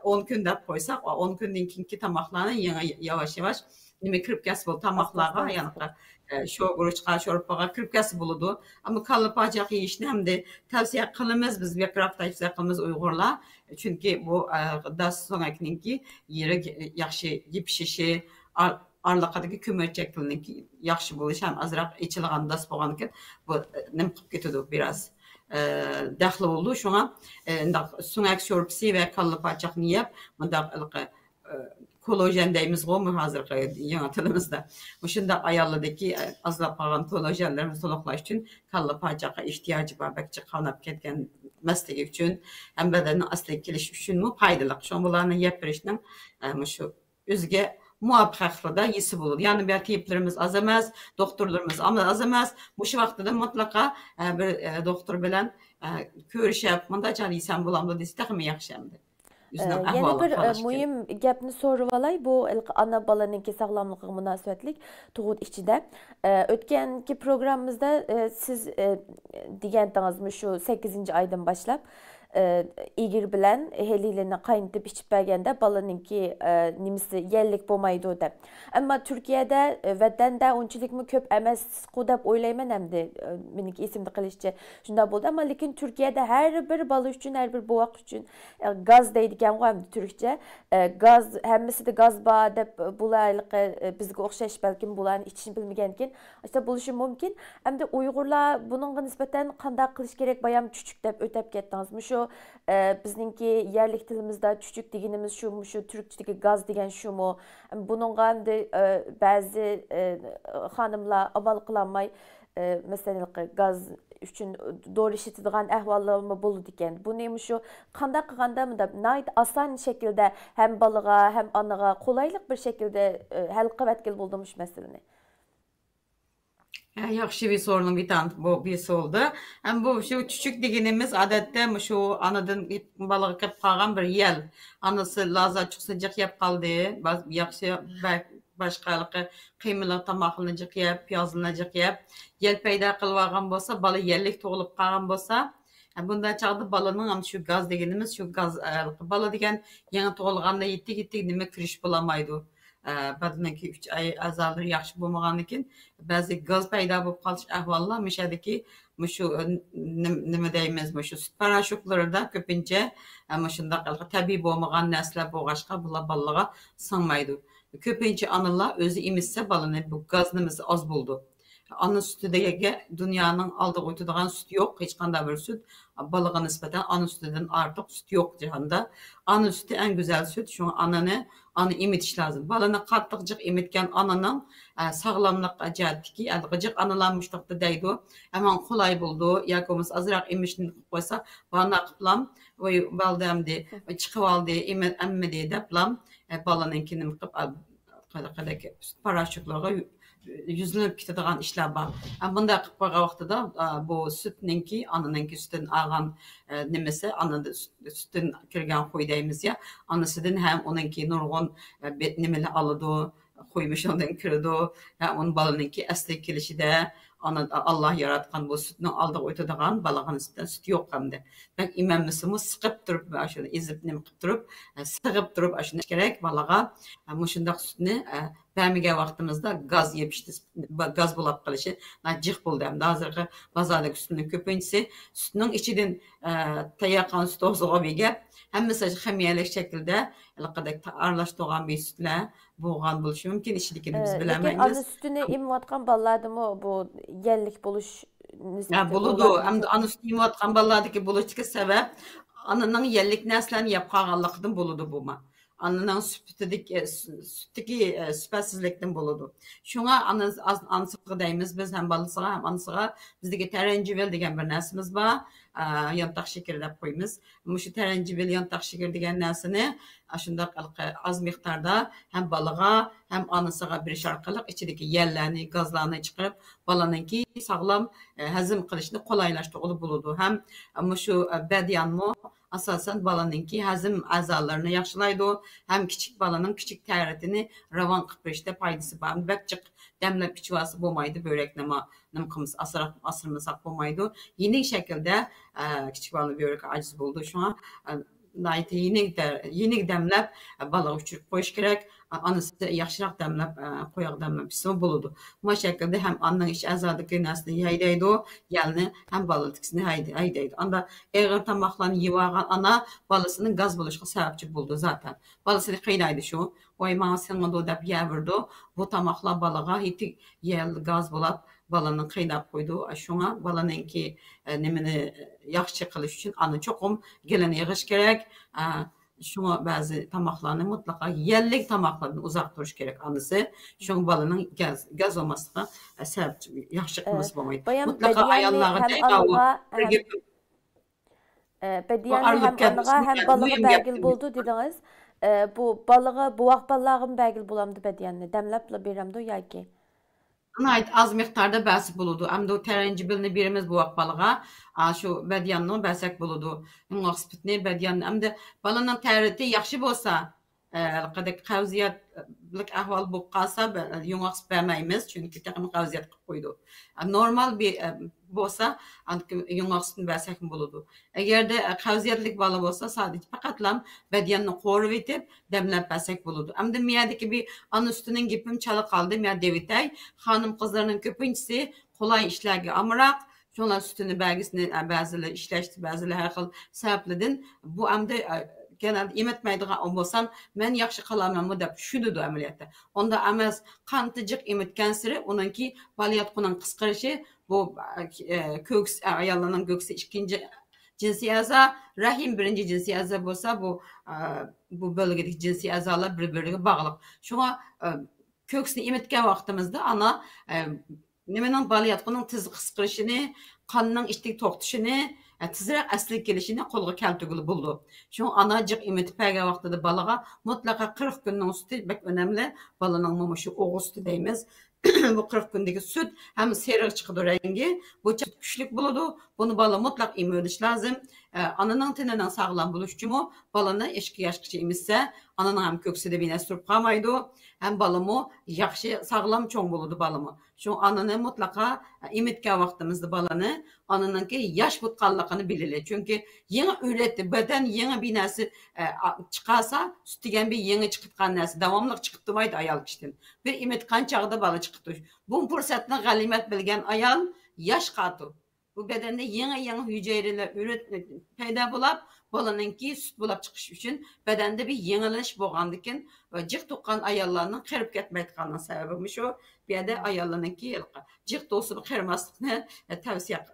10 kun deb qo'ysak, 10 kundan keyingi tamoqlarni yana yavash-yavash nima kirib kelsa bo'ldi tamoqlarga yana sho'g'ruchqa, sho'rpaga kirib kelsa bo'ladi. Ammo kalla pajaq yeyishni hamda tavsiya qilamiz biz bekraf tavsiya qilamiz Uyg'urlar. Chunki bu dastonakninki yeri yaxshi yepshishi, arlaqadagi ko'mirchaklarniki yaxshi bo'lishi ham azroq ichilgan das bo'lgan ekan bu nim qilib ketadi biraz. Daxli bo'ldi. Shunga so'ngak sho'rpasi va kalla pajaqni yeb, bunda kolajen deymiz mi hazırki yangi tilimizda. Shunda ayollardagi azlab qolgan kolajenlarni to'liqlash uchun kalla pajaqa ehtiyoji bor. Bakcha qonab ketgan masligi uchun ham badanning asliga kelish uchun foydali. Shu bularni yeb berishning shu o'ziga muvaffaqiyatli yesi bo'ladi. Ya'ni bu teplerimiz az emas, doktorlarimiz az emas. Shu vaqtida mutlaqo bir doktor bilan ko'rishib, "Mundachalik yesam bo'lamdi" desa ham yaxshi hamdi. Yana bir muhim gapni so'rab olay, bu ana bolaninki sog'lomligiga munosabatlik tug'ut ichida. O'tgangi programmamizda siz degandingiz shu 8-oydan boshlab egir bilan helilerini qaynatib ichib berganda bolaninki nimasi yellik bo'lmaydi deb. Ammo Turkiyada vatanda unchilikmi ko'p emas deb o'ylayman hamda meniki esimda qilishcha shunday bo'ldi. Ammo lekin Turkiyada har bir bola uchun, har bir bovoq uchun gaz deydigan hamda turkcha gaz hammasida gaz bor deb bularlik bizga o'xshash balkim bularni ichishni bilmagan ekan. Asta bo'lishi mumkin. Hamda Uyg'urlar buningga nisbatan qanday qilish kerak bayam chuchuk deb o'tab ketdingizmi? Shu bizningki yerlik tilimizda chuchuk deganimiz shu turkchadagi gaz degan shumi? Buningga hamda ba'zi xonimlar amal qilolmay masalan gaz uchun doğru işitadigan ahvollarmi bo'ladi ekan. Buni shu qanday qilganda nayt oson shaklda ham bolaga ham onaga qulaylik bir shaklda hal qilib bo'ldim shu masalani. Yaxshi bir sorunun bir tane bu bir oldu. Hem bu şu küçük degenimiz adette şu anadan balığı kep kalgan bir yel. Anası laza çok sıcak yap kaldı. Yaxşı başkalıqı kıymalı tamaqlanacak yap, piyazlanacak yap. Yel peyda kılvagan bolsa, balı yellik toğulup kalgan bolsa, bunda çağda balının şu gaz degenimiz, şu gaz balı degen yeni toğulganda gitti nime kiriş bulamaydı. Badındaki 3 ay azalır yaxşı bo'lmagan ekan ba'zi gaz paydo bo'lib qolish ahvollar mishadiki shu nima deymiz shu sut parashoklarida ko'pincha ana shunday tabiiy bo'lmagan narsalar bo'lg'achqa bular bolalarga singmaydi. Ko'pincha onalar o'zi emizsa bolani bu gaz nimasi oz bo'ldi. ana sütüdeki dünyanın aldığı uytuduğun süt yok. Hiç kanda bir süt. Balığa nispeten ana sütüden artık süt yok cihanda. Ana sütü en güzel süt. Şu anı imitiş lazım. Balını katlıkcık imitken ananın sağlamlık cihetiki, gıcık analanmışlıkta deydi. Hemen kolay buldu. Yakımız azırak imişini koysa bana kıplam ve baldemdi çıkıp aldı emme diye deplam balınınkini kıp kadaki paraşütlara yüzlenip ketadigan işler var. Bunda kıpara vaqtida bu sütninki, ananınki sütün algan nimesi, anada sütün kirgen koy deymiz ya, anasıdın hem onunki nurgun nimeli alıdı, koymuş ondan kirdi, hem onun balınınki asli kelişi de Allah yaratkan bu sütünü aldı oytadigan balağın sütünden süt yok hem de. Ben imamısımı sıkıp durup, aşını izip nim kıp durup, sıkıp durup aşını gerek balağa, muşundak sütünü Bəmigə vaxtımızda gaz yemişdi, gaz bulab qılışı, cıq buldu hem de hazırki bazardaki sütünün köpüncüsü, sütünün içidin tayaqqan sütü oğuğa bege, hem mesela xemiyalik şekilde arlaştırılan bir sütle boğan buluşu mümkün, içidikini biz Lekin bilemeyiz. ana sütünü imiyotgan ballarda mı bu yellik buluş nispeti Buludu, hem de ana sütü imiyotgan ballardaki buluştaki sebep, ananın yellik neslen yapqağanlıqdan buludu bu ma. Anının sütteki süpetsizlikten buludu. Şuna anısıqı deyimiz biz hem balısıqa hem anısıqa bizdeki terencüvel degen bir nesimiz var. Yantaq şeker dep koyumuz. Şu terencüvel yantaq şeker degen nesini aşında az miktarda hem balığa hem anısıqa bir şarkılık içindeki yellerini, gazlarını çıkarıp balanınki sağlam hazım kılışını kolaylaştırılı buludu. Hem şu bediyan mı asasen balanınki hazım azalarını yaxşılaydı. Hem küçük balanın küçük təratini ravan qıpırışda paydası var. Bəkcik demlep içivası bulmaydı. Börekleme nımkımız asırmasak bulmaydı. Yeni şekilde küçük balanı börek aciz buldu. Şu an yeni demlep balığı uçurup koyuş gerek. Anısı yaxşıraq demlep koyaq demlep ismi buludu. Bu şekilde hem anının iş azadıkı nesini yaydaydı o, gelini hem balıtıksını yaydaydı. Anda eğer tamaklarını yivağan ana balısının gaz buluşu sebepçi buldu zaten. Balısını kıynaydı şu. Oy bana sen onu da yavirdi. Bu tamaklar balığa hiç yerli gaz bulap balının kıynap koydu. Şuna balınınki nemini yaxşı kılış için anı çokum gelene yığış gerek. Şuna bazı tamaklarını mutlaka yerlik tamaklardan uzak duruş gerek anısı. Şuna balının gaz olmasına sebep yaxşı kılmış olmaydı. Mutlaka ayarlara bediyanlı hem anığa hem balığı belgil buldu dediniz. Bu balığı buaq balığın belgil bulamdı bediyanlı. Demlepla biramdı ya ki. Ait az miktarda bəsi buludu. Hem de o terencübilini birimiz bu vaq balığa. Şu bediyanını bəsək buludu. Onun spitni bediyanını. Hem de balının təriti yaxşı bolsa, qavziyatlık ahval bu qalsa, yunaq spəməyimiz. Çünkü təqimi qavziyat qoydu. Normal bir bolsa, yunaq spitni bəsək buludu. Eğer de qavziyatlık balı bolsa, sadece faqatlam bediyanını qoruv etip, demlep bəsək buludu. Hem de miyadaki bir an üstünün gipim çalı qaldı. Miyad devitay. Hanım kızlarının köpüncüsü kolay işlerge amırak. Şunlar sütünü belgesini bazıları işleşti, bazıları her xil sebepledin. Bu amda genelde imetmeydiğen olmasam ben yaxşı kalamam da şududu ameliyatta. Onda amaz kantıcık imetken sıra onunki baliyat kunan kıskarışı bu köks ayarlanan gökse ikinci cinsi aza rahim birinci cinsi aza bolsa bu bölgedeki cinsi azalar birbirine bağlı. Şuna köksünü imetken vaxtımızda ana nemenin baliyatqının tez qısqırışını, qanının içtik toxtuşunu, tezrək əslik gelişini qolğa keltügülü buldu. Şu anacıq imetip pəgə vaxtıda balığa mutlaka 40 günün sütü bək önemli. Balının mumuşu oğuz sütü deyimiz. Bu 40 gündeki süt hem seyrek çıkıdı rengi. Bu çok güçlük buludu. Bunu balı mutlak imediş lazım. Ananın teninden sağlam buluşçumu balını eşki yaşkıcı imişse ananın hem köksü de bir nesrup kalmaydı. Hem balımı yaxşı sağlam çoğun buludu balımı. Şu ananı mutlaka imetken vaxtımızda balını ananınki yaş butqanlığını bilirler. Çünkü yeni üretti beden yeni bir nesi çıkarsa sütügen bir yeni çıkıtkan nesi devamlılık çıkıtmaydı ayal kişiden. Bir imetkan çağda balı çıkıtı. Bu fırsatını galimet bilgen ayal yaş katı. Bu bedende yeni hücreler payda bulup, balanınki süt bulup çıkış için bedende bir yenileniş bolgandyken jyk tuqqan ayallarning qirib ketmayotganining sababi şu. Bu yerda ayallarninki jyk do'sini qirmaslikni tavsiya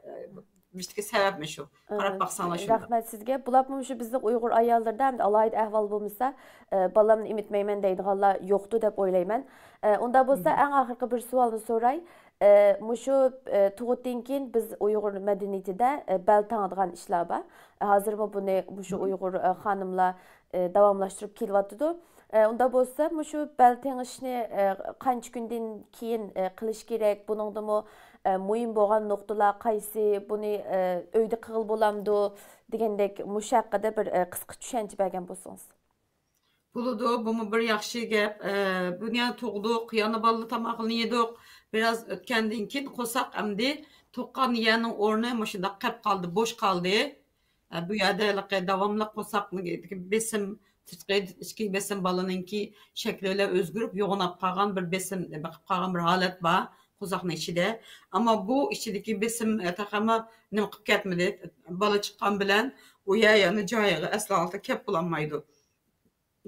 müşteki sebepmi şu. Qarab baqsаңlar şunu. Rahmet sizge. Bulapmı şu bizlik Uygur ayallarda hem de alaydı ahval bulmuşsa balamını imitmeymen deydiğanlar yoktu dep oylayman. Onda bolsa en ahırkı bir sualını soray. Muşu tuğutdan keyin biz Uygur medeniyetinde bel tanıdığan işler var. Hazır mı bunu muşu Uygur hanımla davamlaştırıp kelyaptydy. Onda bolsa muşu bel tanışını qancha kundan keyin qilish kerak? Buningda mı muhim bo'lgan nuqtalar qaysi, buni uyda qilib bo'lamdi degandek mush haqida bir qisqa tushuncha bergan bo'lsangiz. Buludu, bu bir yaxşı gap. Bunu yani toğduk, yanı ballı tamaqını yedik. Biraz ötkendin kin qo'saq amdi toqqan yeğenin ornu maşında qap qaldı, boş qaldı. Bu yerda davamlı qo'saqni besim ichki besim balınınki şekliyle özgürüp yoğunap qalgan bir besim, qalgan bir halat var. Qo'saqning ichida. Ama bu ichidagi besim taqama nima qilib ketmadi. Bola chiqqan bilan u yani joyiga aslo olti kep bo'lolmaydi.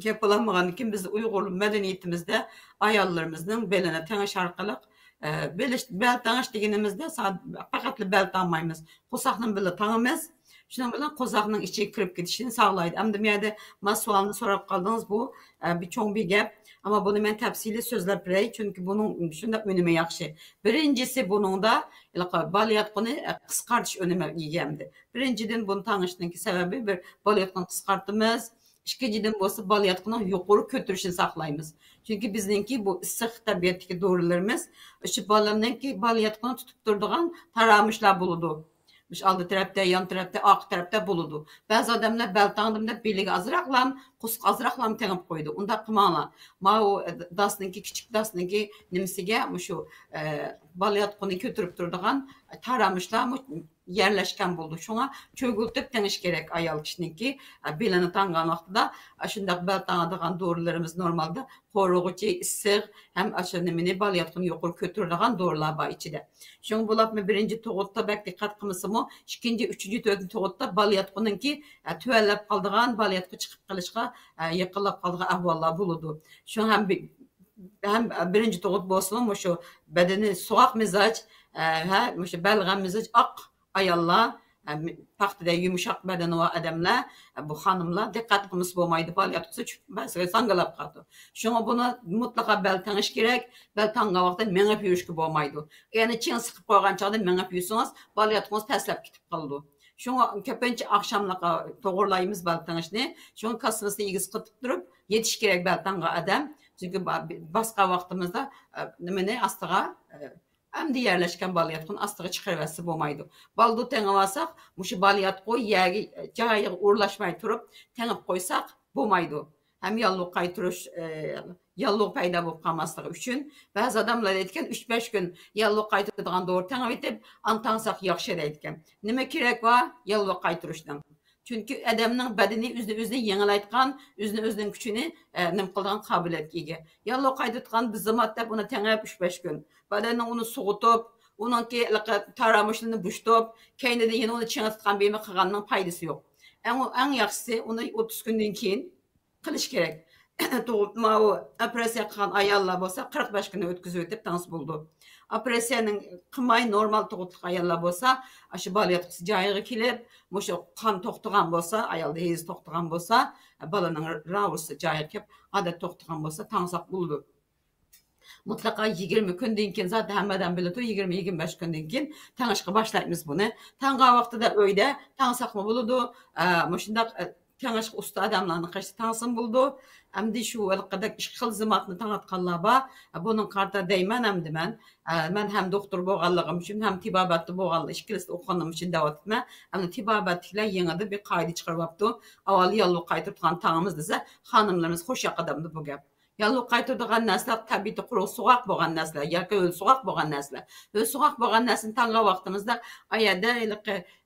Kep bo'lolmagandan keyin biz Uyg'ur madaniyatimizda ayollarimizning belini tangish orqali bel tangish deganimizda faqat bel tanmaymiz. Qo'saqning bili tangimiz. Shuning bilan qo'saqning ichiga kirib ketishini saqlaydi. Endi bu yerda mas'ulni so'rab qoldingiz, bu bir cho'ng bir gap. Ama bunu ben tafsili sözlep biray, çünkü bunun şunda önüme yaxşı. Birincisi bunun da balyatqını qısqartış önüme yegemdi. Birinciden bunu tanıştığınki sebebi bir balyatqını qısqartımız. İkinciden bolsa balyatqını yuqori kötürüşünü saqlaymiz. Çünkü bizninki bu issiq tabiatdagi dorilarimiz şu balanınki balyatqını tutup durduğan taramışlar buludu. Aldı tarafta, yan tarafta, aq tarafta buludu. Bazı adamlar bel tanıdımda beligi azraqlam, qusq azraqlam tengip koydu. Onda qımala. Ma o dasninki, kichik dasninki nimsiga şu balyatqını kötürüp durduğan taramışlar yerleşken buldu. Şuna çögültüp tanış gerek ayal kişininki belini tanıgan vaqtida şundaq bel tanıdığan dorilarimiz normalde qoruğucu, issiq hem aşınımını balyatqını yuqori kötürdiğan dorilar var içinde. Şunu bulapmı birinci toğutta bek dikkat qımısımı, ikinci, üçüncü, dördüncü toğutta balyatqınınki tüvellep kaldığan balyatqı çıkıp qalışqa yıqılap kaldığan ahvallar buludu. Şu hem birinci toğut bolsun şu bedeni soğuk mizaç, şu belgän mizaç aq ayollar paxtada yumuşaq bedeni var adamlar, bu hanımlar dikkat qilmasa bo'lmaydi, balyatqısı ba'ziga sangalab qoldi. Şuna buni mutlaka bel tanış gerek, bel tangan vaqtda mengib yurishga bo'lmaydi. Yani chin siqib qo'ygan chog'da mengib yursangiz, balyatqınız taslab ketib qoldi. Şuna ko'pincha oqshomlaqa to'g'irlaymiz bel tanishni. Şuna kasrasini egiz qilib turib, yetish kerak bel tangan adam. Çünkü boshqa vaqtimizda nimani astiga Әмді yerleşken balyatqın astığı çıkarıversi bo'lmaydi. Baldu teňivasak, muşu balyatqı yägi jaýyga urlaşmay turup teňip qoýsak bo'lmaydi. Hem yallyk qaytırış, yallyk paýda bolup qalmaslygy üçin bäzi adamlar etken 3-5 gün yallyk qaytyrdygan dogry teňip etip, antansak ýaxşy edýän. Nime kerek var? Yallyk qaytyrışdan. Çünkü adamның bedeni özüni yeňilaytgan, özünün güçini nim qılgan kabiliyetge ega. Yallyk qaytyrdygan biz zamatda buni teňip 3-5 gün. Badani onu soğutup, onunki taramışlığını buştup, keynede yine onu çıngıtkan beyme qılganның paydası yok. En yaxşısı onu 30 günden keyin qilish kerak. To'g'ma o operatsiya qilgan ayollar bo'lsa 45 kun o'tkazib o'tib tans bo'ldi. Operatsiyaning qilmay normal tug'utliq ayollar bo'lsa, shu balyatqisi joyiga kelib, o'sha qon to'xtagan bo'lsa, ayolda hez to'xtagan bo'lsa, balaning ravusi joyiga kelib, odat to'xtagan bo'lsa, tansoq bo'ldi. Mutlaka 20 günden keyin zaten hammadan biladi 20-25 günden keyin tanışqa başlaymiz bunu. Tanga vaqtida uyda tansaqma bo'ladi. Mushundaq tanışqa usta adamlarning qaşy tansın buldu. Amdi şu alqadak iş xil zimatni tanatqanlar ba. Bunun qarta deyman amdi men hem doktor bolganlygym üçin hem tibabatda bolganlyk ikkilisini okuganym üçin dawat etme. Amdi tibabatlar yeňide bir qaýda çykarypdy. Awal ýallyk qaytyrdygan taňymız dese, hanımlarymız hoşyaq adamdy bu gap. Yallyk qaytyrdygan näsler tabiiy quruq suwak bolgan näsler, ýa-ki öl suwak bolgan näsler. Öl suwak bolgan näsini taňga wagtymyzda aýada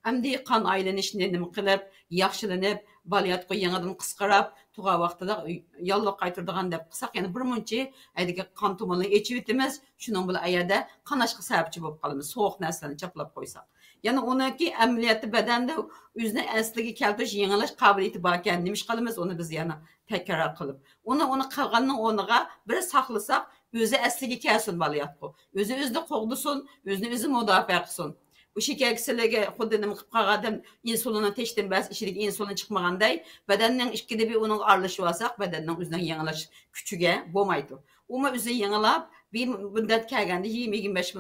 amdi kan aýlanyşyny nima qilip, ýaxşylanyp, balyatqy ýeňiden qysqarap, tuğa wagtida yallyk qaytyrdygan dep qysak, ýani bir munçy aýdagi kan tumalyny eçip etimiz, şunyň bilen aýada kanaşqa sebäpçi bolup galymyz, sowuk näslerini çaplap goýsak. Yani onaki əməliyyatı bədəndə özünə əsliga keltirish, yenilash qobiliyati bor ekan. Nimish qilamiz uni biz yana takrar qilib. Uni qilganning o'rniga bir saqlasak, o'zi asliga kelsin bolayapti. O'zini qo'g'disin, o'zini mudofaa qilsin. O'sha keksiligi xuddi nima qilib qolgan insulini teshdim bas ichidagi insulin chiqmaganday, badanning ikkida bir uning aralashib olsak, badanning o'zining yangilash kuchiga bo'lmaydi. Umi o'zi yangilab bir muddat kelganda 20-25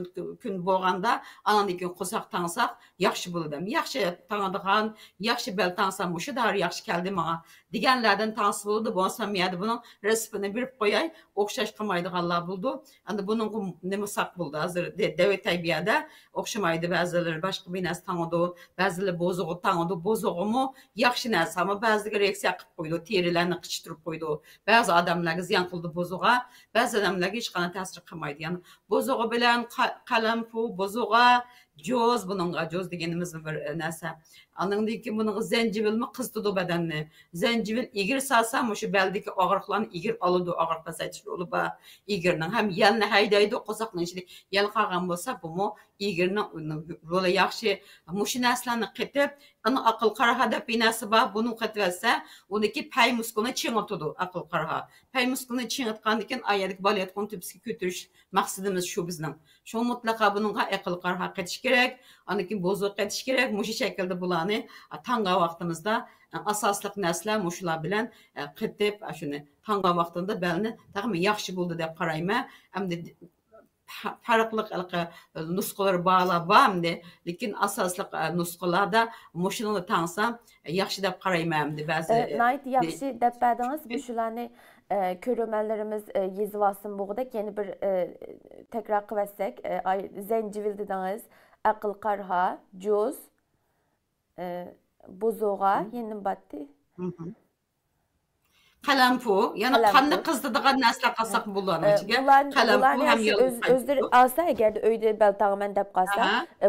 kun bo'lganda anandan keyin qo'saq tangsaq yaxshi bo'ladi. Yaxshi tangadigan, yaxshi bel tangsam shu dori yaxshi keldi menga deganlardan tangsi bo'ldi. Bo'lsa miyada buning reseptini berib qo'yay, o'xshash qilmaydiganlar bo'ldi. Endi buning nima saq bo'ldi? Hozir davet taybiyada o'xshamaydi, ba'zilar boshqa bir narsa tangadi, ba'zilar bozug'i tangadi. Bozug'imi yaxshi narsa, ammo ba'ziga reaksiya qilib qo'ydi, terilarni qichtirib qo'ydi. Ba'zi odamlarga ziyon qildi bozug'a, ba'zi odamlarga hech qanday ta'sir qilmaydi. Yani bozug'i bilan qalampu, bozug'a, jo'z, buningga jo'z deganimiz bir narsa. Andan keyin buning zanjibilmi qizitadi badanni. Zanjibil egir salsa, o'sha beldagi og'riqlarni egir oladi, og'riq pasaytirish bo'lib, egirning ham yalni haydaydi, qo'saqning ichida yal qolgan bo'lsa, bu egirning ro'li yaxshi. Mush narsalarni qetib, ana aql qaraha deb binasi bor, buni qetversa, uniki pay muskulini chingitadi aql qaraha. Pay muskulini chingitgandan keyin ayadagi bolayotgan tubsiga ko'tarish maqsadimiz shu bizning. Shu mutlaqo buningga aql qaraha qetish kerak, ana keyin bozuq qetish kerak. Mush shaklda bularni tanga vaqtimizda asosliq narsalar mushlar bilan qetib, shuni tanga vaqtida belni tag'mi yaxshi bo'ldi deb qarayman. Hamda farqli nusxalar borlar, lekin asosliq nusxalarda mushuni tangsam yaxshi deb qarayman ba'zi. Nayt yaxshi deb berdingiz. Bu shularni ko'rmanlarimiz yezib olsin bo'g'dak. Yana bir takrar qilsak, zanjivil dedingiz, aql qarha, jo'z, bozug'a, yana batdi. Qalampu, yani qanni qizdiradigan narsalar qilsak bo'ladi ichiga. Qalampu ham o'zlari olsa, agarda uyda bel tag'man deb qolsa,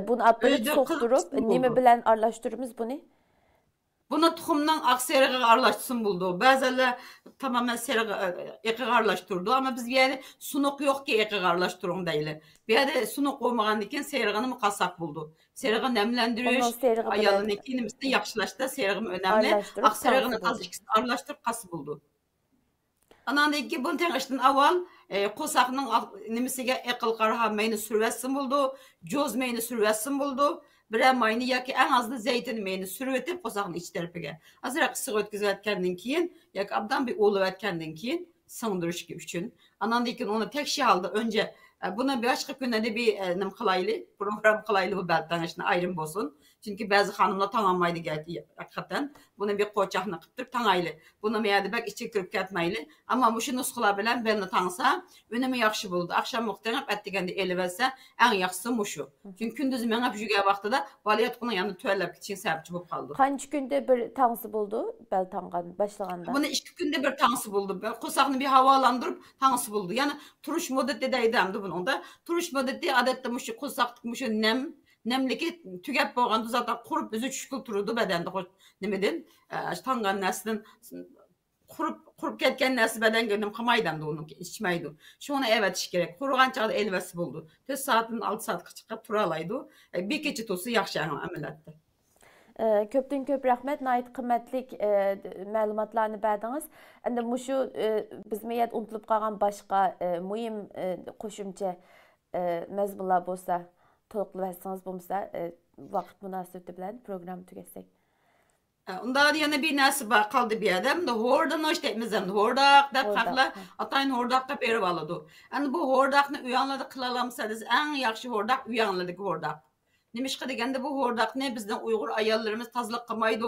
buni olib so'qtirib, nima bilan aralashtiramiz buni? Buni tuxumning oq serig'iga aralashtirsin bo'ldi. Ba'zilar tamamen serig'i eqiga aralashtirdi, ammo biz bu yerda sunuq yo'qki eqiga aralashtiring deyli. Bu yerda sunuq bo'lmagandan keyin serig'ini qilsak bo'ldi. Serig'i namlantirish, ayolning kiyimini yaxshilashda serig'im önemli. Oq serig'ini toza ikkisini aralashtirib qasib bo'ldi. Anandan keyin buni tengishdan avval qo'saqning nimasiga aql qaraha mayni survatsin bo'ldi, jo'z mayni survatsin bo'ldi. Birer mayni yoki en azından zeytin mayni sürüp etip qo'saqning iç tarafiga. Azroq issiq o'tkazayotgandan keyin yoki abdan bir o'layotgandan keyin singdirish uchun. Anandan keyin uni tekshi holda önce buni boshqa kunlarda bir nim qilayli, program qilayli bu baltanishni ayrim bo'lsin. Çünkü bazı hanımlar tanımaydı geldi hakikaten. Bunu bir qo'chaqni qilib turib tangayli. Buni meyada bak içi kirib ketmayli. Ama bu şu nusxalar bilan belni tangsa, önemi yaxshi bo'ldi. Akşam muhtemelen etdiganda elversa, en yaxshisi mushu. Çünkü gündüz mena juga vaqtida bolayotgani yana tuvallab ketishing sababchi bo'lib qoldi. Qancha kunda bir tangsi bo'ldi, bel tangan boshlaganda? Buni 2 kunda bir tangsi bo'ldi. Qo'saqni bir havolantirib tangsi bo'ldi. Yani turush muddati deydimdi buningda. Turush muddati odatda mushu qo'saqlik mushu nemliki tugab bo'lganda zaten qurib o'zi tushkil turadi badanda nimadan tangan narsadan qurib ketgan narsa badanga nim qilmaydi uni ichmaydi. Shuni evatish kerak. Qurigan chog'da elvasi bo'ldi. 4 soatdan 6 soatga chiqib tura oladi. Bir kecha tursa yaxshi amaliyotda. Ko'pdan ko'p rahmat, nayt qimmatlik ma'lumotlarni berdingiz. Endi mushu biz miyat unutilib qolgan boshqa muhim qo'shimcha mazmunlar bo'lsa to'liqlasangiz bo'lmasa vaqt munosabati bilan programma tugatsak. Unda yana bir narsa bor qoldi bu yerda. Bunda hordanosh deymiz endi. Hordaq deb xalqlar atayin hordaqqa berib oladi. Endi bu hordaqni uyonlarda qila olamsangiz, eng yaxshi hordaq uyonlardagi hordaq. Nimishqa deganda bu hordaqni bizning Uyg'ur ayollarimiz tozalik qilmaydi.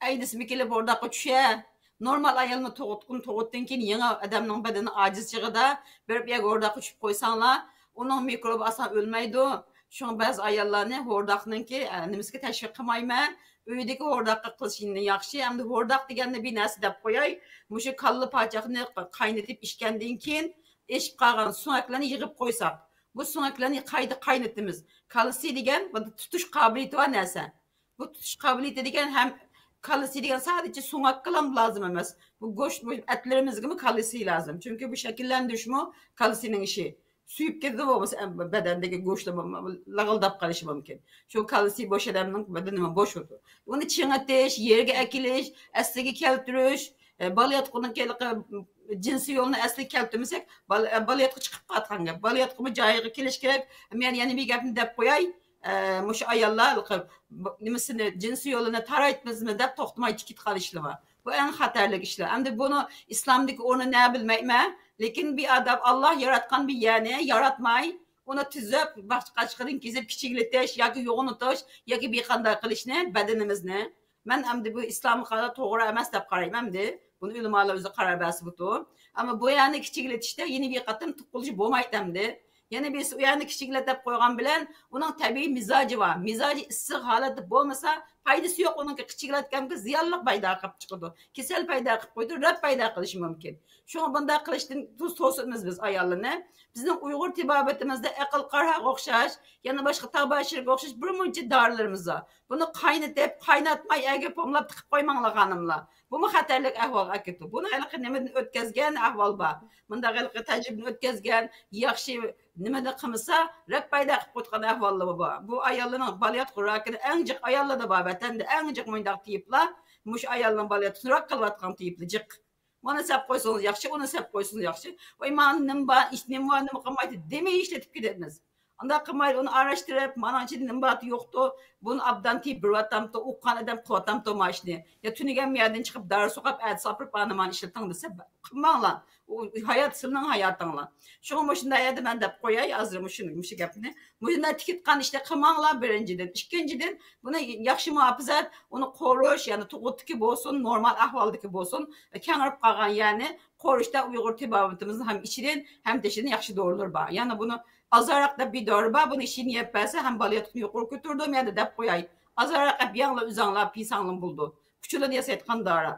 Aydismi kelib hordaqqa tusha. Normal ayolni tug'utdan keyin yangi odamning badani ojiz chig'ida berib yer hordaqqa tushib qo'ysanglar, uning mikrobi asan o'lmaydi. Shun ba'zi ayollarni hordaqninki nimasiga tashviq qilmayman. Uydagi hordaqqa qilishingni yaxshi. Hamda hordaq deganda bir narsa deb qo'yay. Mushu kalli pochaqni qaynatib ichgandan keyin eshib qolgan sumaklarni yig'ib qo'ysak. Bu sumaklarni qaynatamiz. Kalsiy degan bu tutish qobiliyati bor narsa. Bu tutish qobiliyati degan ham kalsiy degan sadece sumakka lazım emas. Bu go'sht etlarimizga kalsiy lazım. Çünkü bu shakllantirishmi kalsiyning ishi. suyup ketdi bo'lmasa badandagi go'shtlar lag'ildab qolishi mumkin. Shu kalsiy bo'sh odamning badani bo'sh bo'ldi. Uni chingitish, yerga akilish, asliga keltirish, balayotqunun jinsiy yo'lni asliga keltirmasak, balayotqu chiqib qolgan gap. Balayotqu joyiga kelish kerak. Men yana bir gapni deb qo'yay. Mush ayollar nimasini jinsiy yo'lini taraytmizmi deb to'xtamay tikib qolishlar bor. Bu eng xatarli ishlar. Endi buni islomdagi o'rni ne bilmayman. Lekin bir adam Allah yaratgan bir yani yaratmay, onu tüzüp başqaçıqdan kesip kiçikletish yoki yo'g'nitish yoki bir qanday qilishni badanimizni. Men endi bu islomga qarab to'g'ri emas deb qarayman endi. Buni ulamolar o'zi qaror bersa bu. Ammo bu yani kichikletishda yeni bir qatim tuqqilish bo'lmaydi endi. Yana biz u yerni kichiklatib qo'ygan bilan uning tabiiy mizoji bor. Mizoji issiq holatda bo'lmasa, foydasi yo'q. Uning kichiklatganda ziyonli paydo qilib chiqadi. Kasal paydo qilib qo'ydi, rad paydo qilishi mumkin. Shunga bunday qilishdan to'simiz biz ayollarni. Bizning Uyg'ur tibobatimizda aql qarha o'xshash, yana boshqa tabashirga o'xshash bir muncha dorilarimiz bor. Buni qaynatib, qaynatmay ega pomlab tiqib qo'ymanglar xonimlar. Bu xatarlik ahvol aketi. Buni hali nimadan o'tkazgan ahvol bor. Bunda hali tajribani o'tkazgan, yaxshi nimada qilmasa, rad paydo qilib qo'ygan ahvollar bor. Bu ayollarning baliyat qurakini eng jiq ayollarda bor. Vatanda eng jiq mo'yndaq tiyiblar, mush ayolning baliyat surak qilayotgan tiyiblar jiq. Mana sap qo'ysangiz yaxshi, uni sap qo'ysangiz yaxshi. Voy men nima bor, nima qilmaydi demay ishlatib ketamiz. Anda qilmaydi, uni arashtirib, mana ichida nima bor yo'qdi, buni abdan tiyib birvatamda o'qqan odam qilatamda mashni. Ya tunigan yerdan chiqib dori so'qib, ad sapirib ana men ishlating desa, qilmanglar. U hayot sizning hayotinglar. Shunga shunday edi men deb qo'yay, hozir mush gapni. Buni tikitgan ishda qilmanglar birinchidan. Ikkinchidan, buni yaxshi muhofazat, uni qo'rish, ya'ni tug'utdiki bo'lsin, normal ahvoldagi bo'lsin, kengirib qolgan, ya'ni qo'rishda Uyg'ur tibobatimizning ham ichidan, ham teshidan yaxshi dorilar bor. Ya'ni buni azaraq deb bir dori bor, buni ishini yapasa ham balayotni yuqori ko'tardim, ya'ni deb qo'yay. Azaraq deb yanglar uzanglar pisanglar bo'ldi. Kuchlar yasayotgan dori.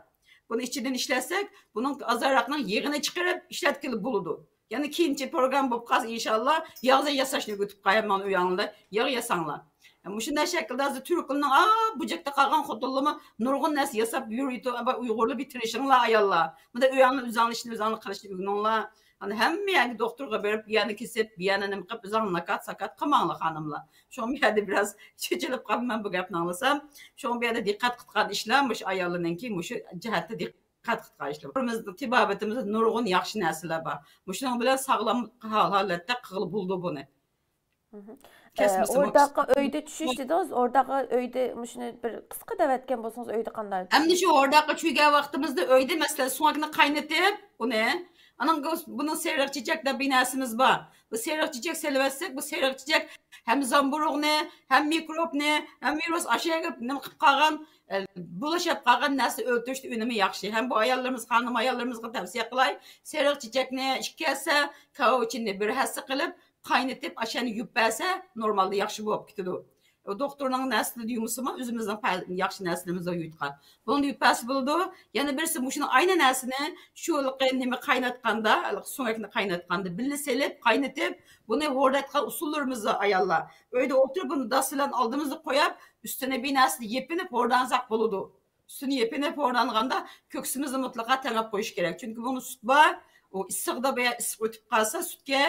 Bunu içinden işlersek, bunun azaraqның yığını çıkarıp işletkili buludu. Yani ikinci program bu qaz inşallah yağza yasaşını götüp qayamman uyanında yağ yasanlar. Yani şunday şekilde azı Türk'ünün bucakta qalğan xotunlumu nurgun nəs yasap yürüyüdü, Uygurlu bitirişinler ayallar. Bu da uyanlı uzanlı qilishni uyg'onlar. Hani hem yani doktorga berip yani kesip bir yana nima qilib uzan nakat sakat qilmanglar xonimlar. Shu yerda biraz chechilib qolman bu gapni anglasam, shu yerda diqqat qilgan ishlarmish ayollarninki mushu jihatda diqqat qilgan ishlar. Bizning tibobatimizda nurg'un yaxshi narsalar bor. Mushuning bilan sog'lom holatda qilib bo'ldi buni. Oradaki öyde düşüş dediniz. Oradaki öyde şunu bir qisqa davetken bolsanız öyde qanday? Hem de şu oradaki çüygen vaktimizde öyde mesela soğanını kaynatıp bunu bunun seyrek çiçekler binasımız var. Bu seyrek çiçek selivetsek bu seyrek çiçek hem zamburuk ne, hem mikrop ne, hem virüs aşağıya nima qilib qolgan bulaşıp qolgan narsa o'ltirishni unumi yaxshi. Hem bu ayollarimiz, hanım ayollarımızga tavsiye qilay. Seyrek çiçekni ikki hassa kava içinde bir hassa qilib qaynatıp aşağıya yuvib bersa normalda yaxshi bo'lib ketadi. Doktorning nasli deyumsimi o'zimizning yaxshi naslimizga yutgan. Buni yupasi bo'ldi. Yana birisi mushuni ayni narsini shu nima qaynatganda, so'ngakni qaynatganda birga selib, qaynatib, buni o'rdatgan usullarimiz ayollar. Uyda o'tirib buni daslan oldimizga qo'yib, üstüne bir narsni yepinib o'rdansak bo'ladi. Üstüne yepinib o'rdanganda ko'ksimizni mutlaqo tangab qo'yish kerak. Chunki buni sut bor, u issiqda beya issiq o'tib qolsa, sutga,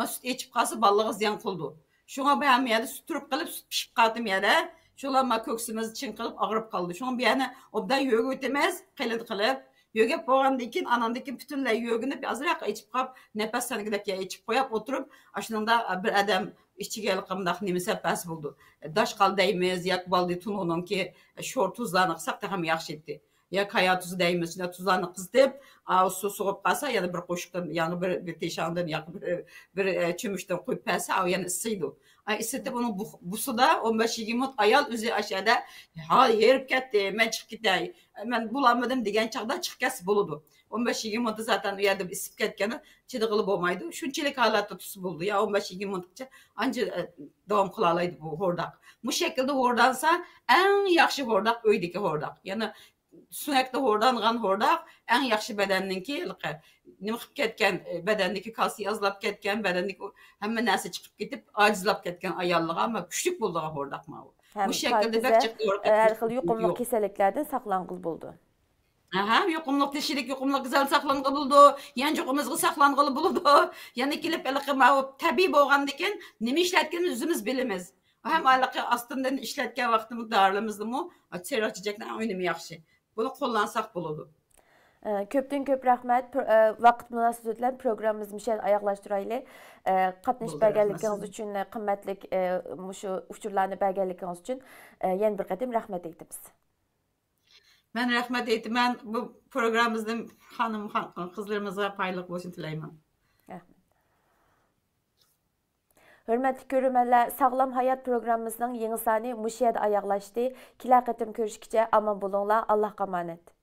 sut echib qolsa balaga ziyon qildi. Şuna ben bir yerde süt turip kalıp süt pişip kaldım yerde. Şulanma köksümüz için kalıp ağırıp kaldı. Şuna bir yana obda yögü ötemez, kılıp kalıp. Yöge boğandakin, anandakin bütünle yögünü bir azırak içip kalıp, nefes sanıgıdak ya içip koyup oturup, aşınında bir adam işçi gelip kamdak nemese pes buldu. Daş kal değmez, yak baldı tununun ki şor tuzlanıqsak da hem yaxşı etti. Ya kaya tuzu değmez, ya tuzlarını kızdırıp, su soğup kalsa ya da bir koşuktan, yani bir teşandan, ya bir çümüşten koyup pelse, yani ısıydı. Isıtıp onun bu suda 15-20 minut ayal üzeri aşağıda, yerip gitti, ben çıkıp gitti, ben bulamadım diyen çağda çıkıp gelsi buludu. 15-20 minut zaten o yerde ısıp gitkeni çıdıqılı olmaydı. Şunçilik halatta tusu buldu ya 15-20 minutça ancak devam kılalaydı bu hordak. Bu şekilde hordansa en yaxşı hordak öydeki hordak. Yani sürekli hordanğan hordak en yaxşı bedenninki nima qilib ketgan bedendeki kalsiy azlab ketgan bedendeki hamma narsa chiqib ketib ajizlab ketgan ayollarga ama kuchlik bo'ldi hordak bu şekilde her xil yuqumli kasalliklardan saqlanğız bo'ldi. Aha, yuqumluq dişilik, yuqumluq güzel saqlanğılı buldu. Yanjıqımızga saqlanğılı buldu. Yana kelip iliqi ma'u tabiiy bolğandikin nima ishlatganimizni o'zimiz bilamiz. Ham iliqi ostından ishlatgan vaqtimiz darlimizmi, çerak çiçekdan oynamı yaxshi. Buni qo'llansak bo'ladi. Köptün köp rahmet. Vaqt münasebeti bilen programımızı Mişel ayaqlaşdıraylı. Qatnaşıb Bo'ldi, rahmat berganligingiz sizga. üçün, qimmatlik mushu uchurlarni berganligingiz üçün yana bir qatim rahmet aytamiz. Men rahmat aytaman. Bu programmamizning xonim qizlarimizga payliq bo'lishini tilayman. Rahmet. Hörmətli görürmənlər, Sağlam Hayat programımızın yeni sani muşu yerdə ayaqlaşdı. Kilər qatim görüşkəcə aman bulunlar. Allah'a emanet.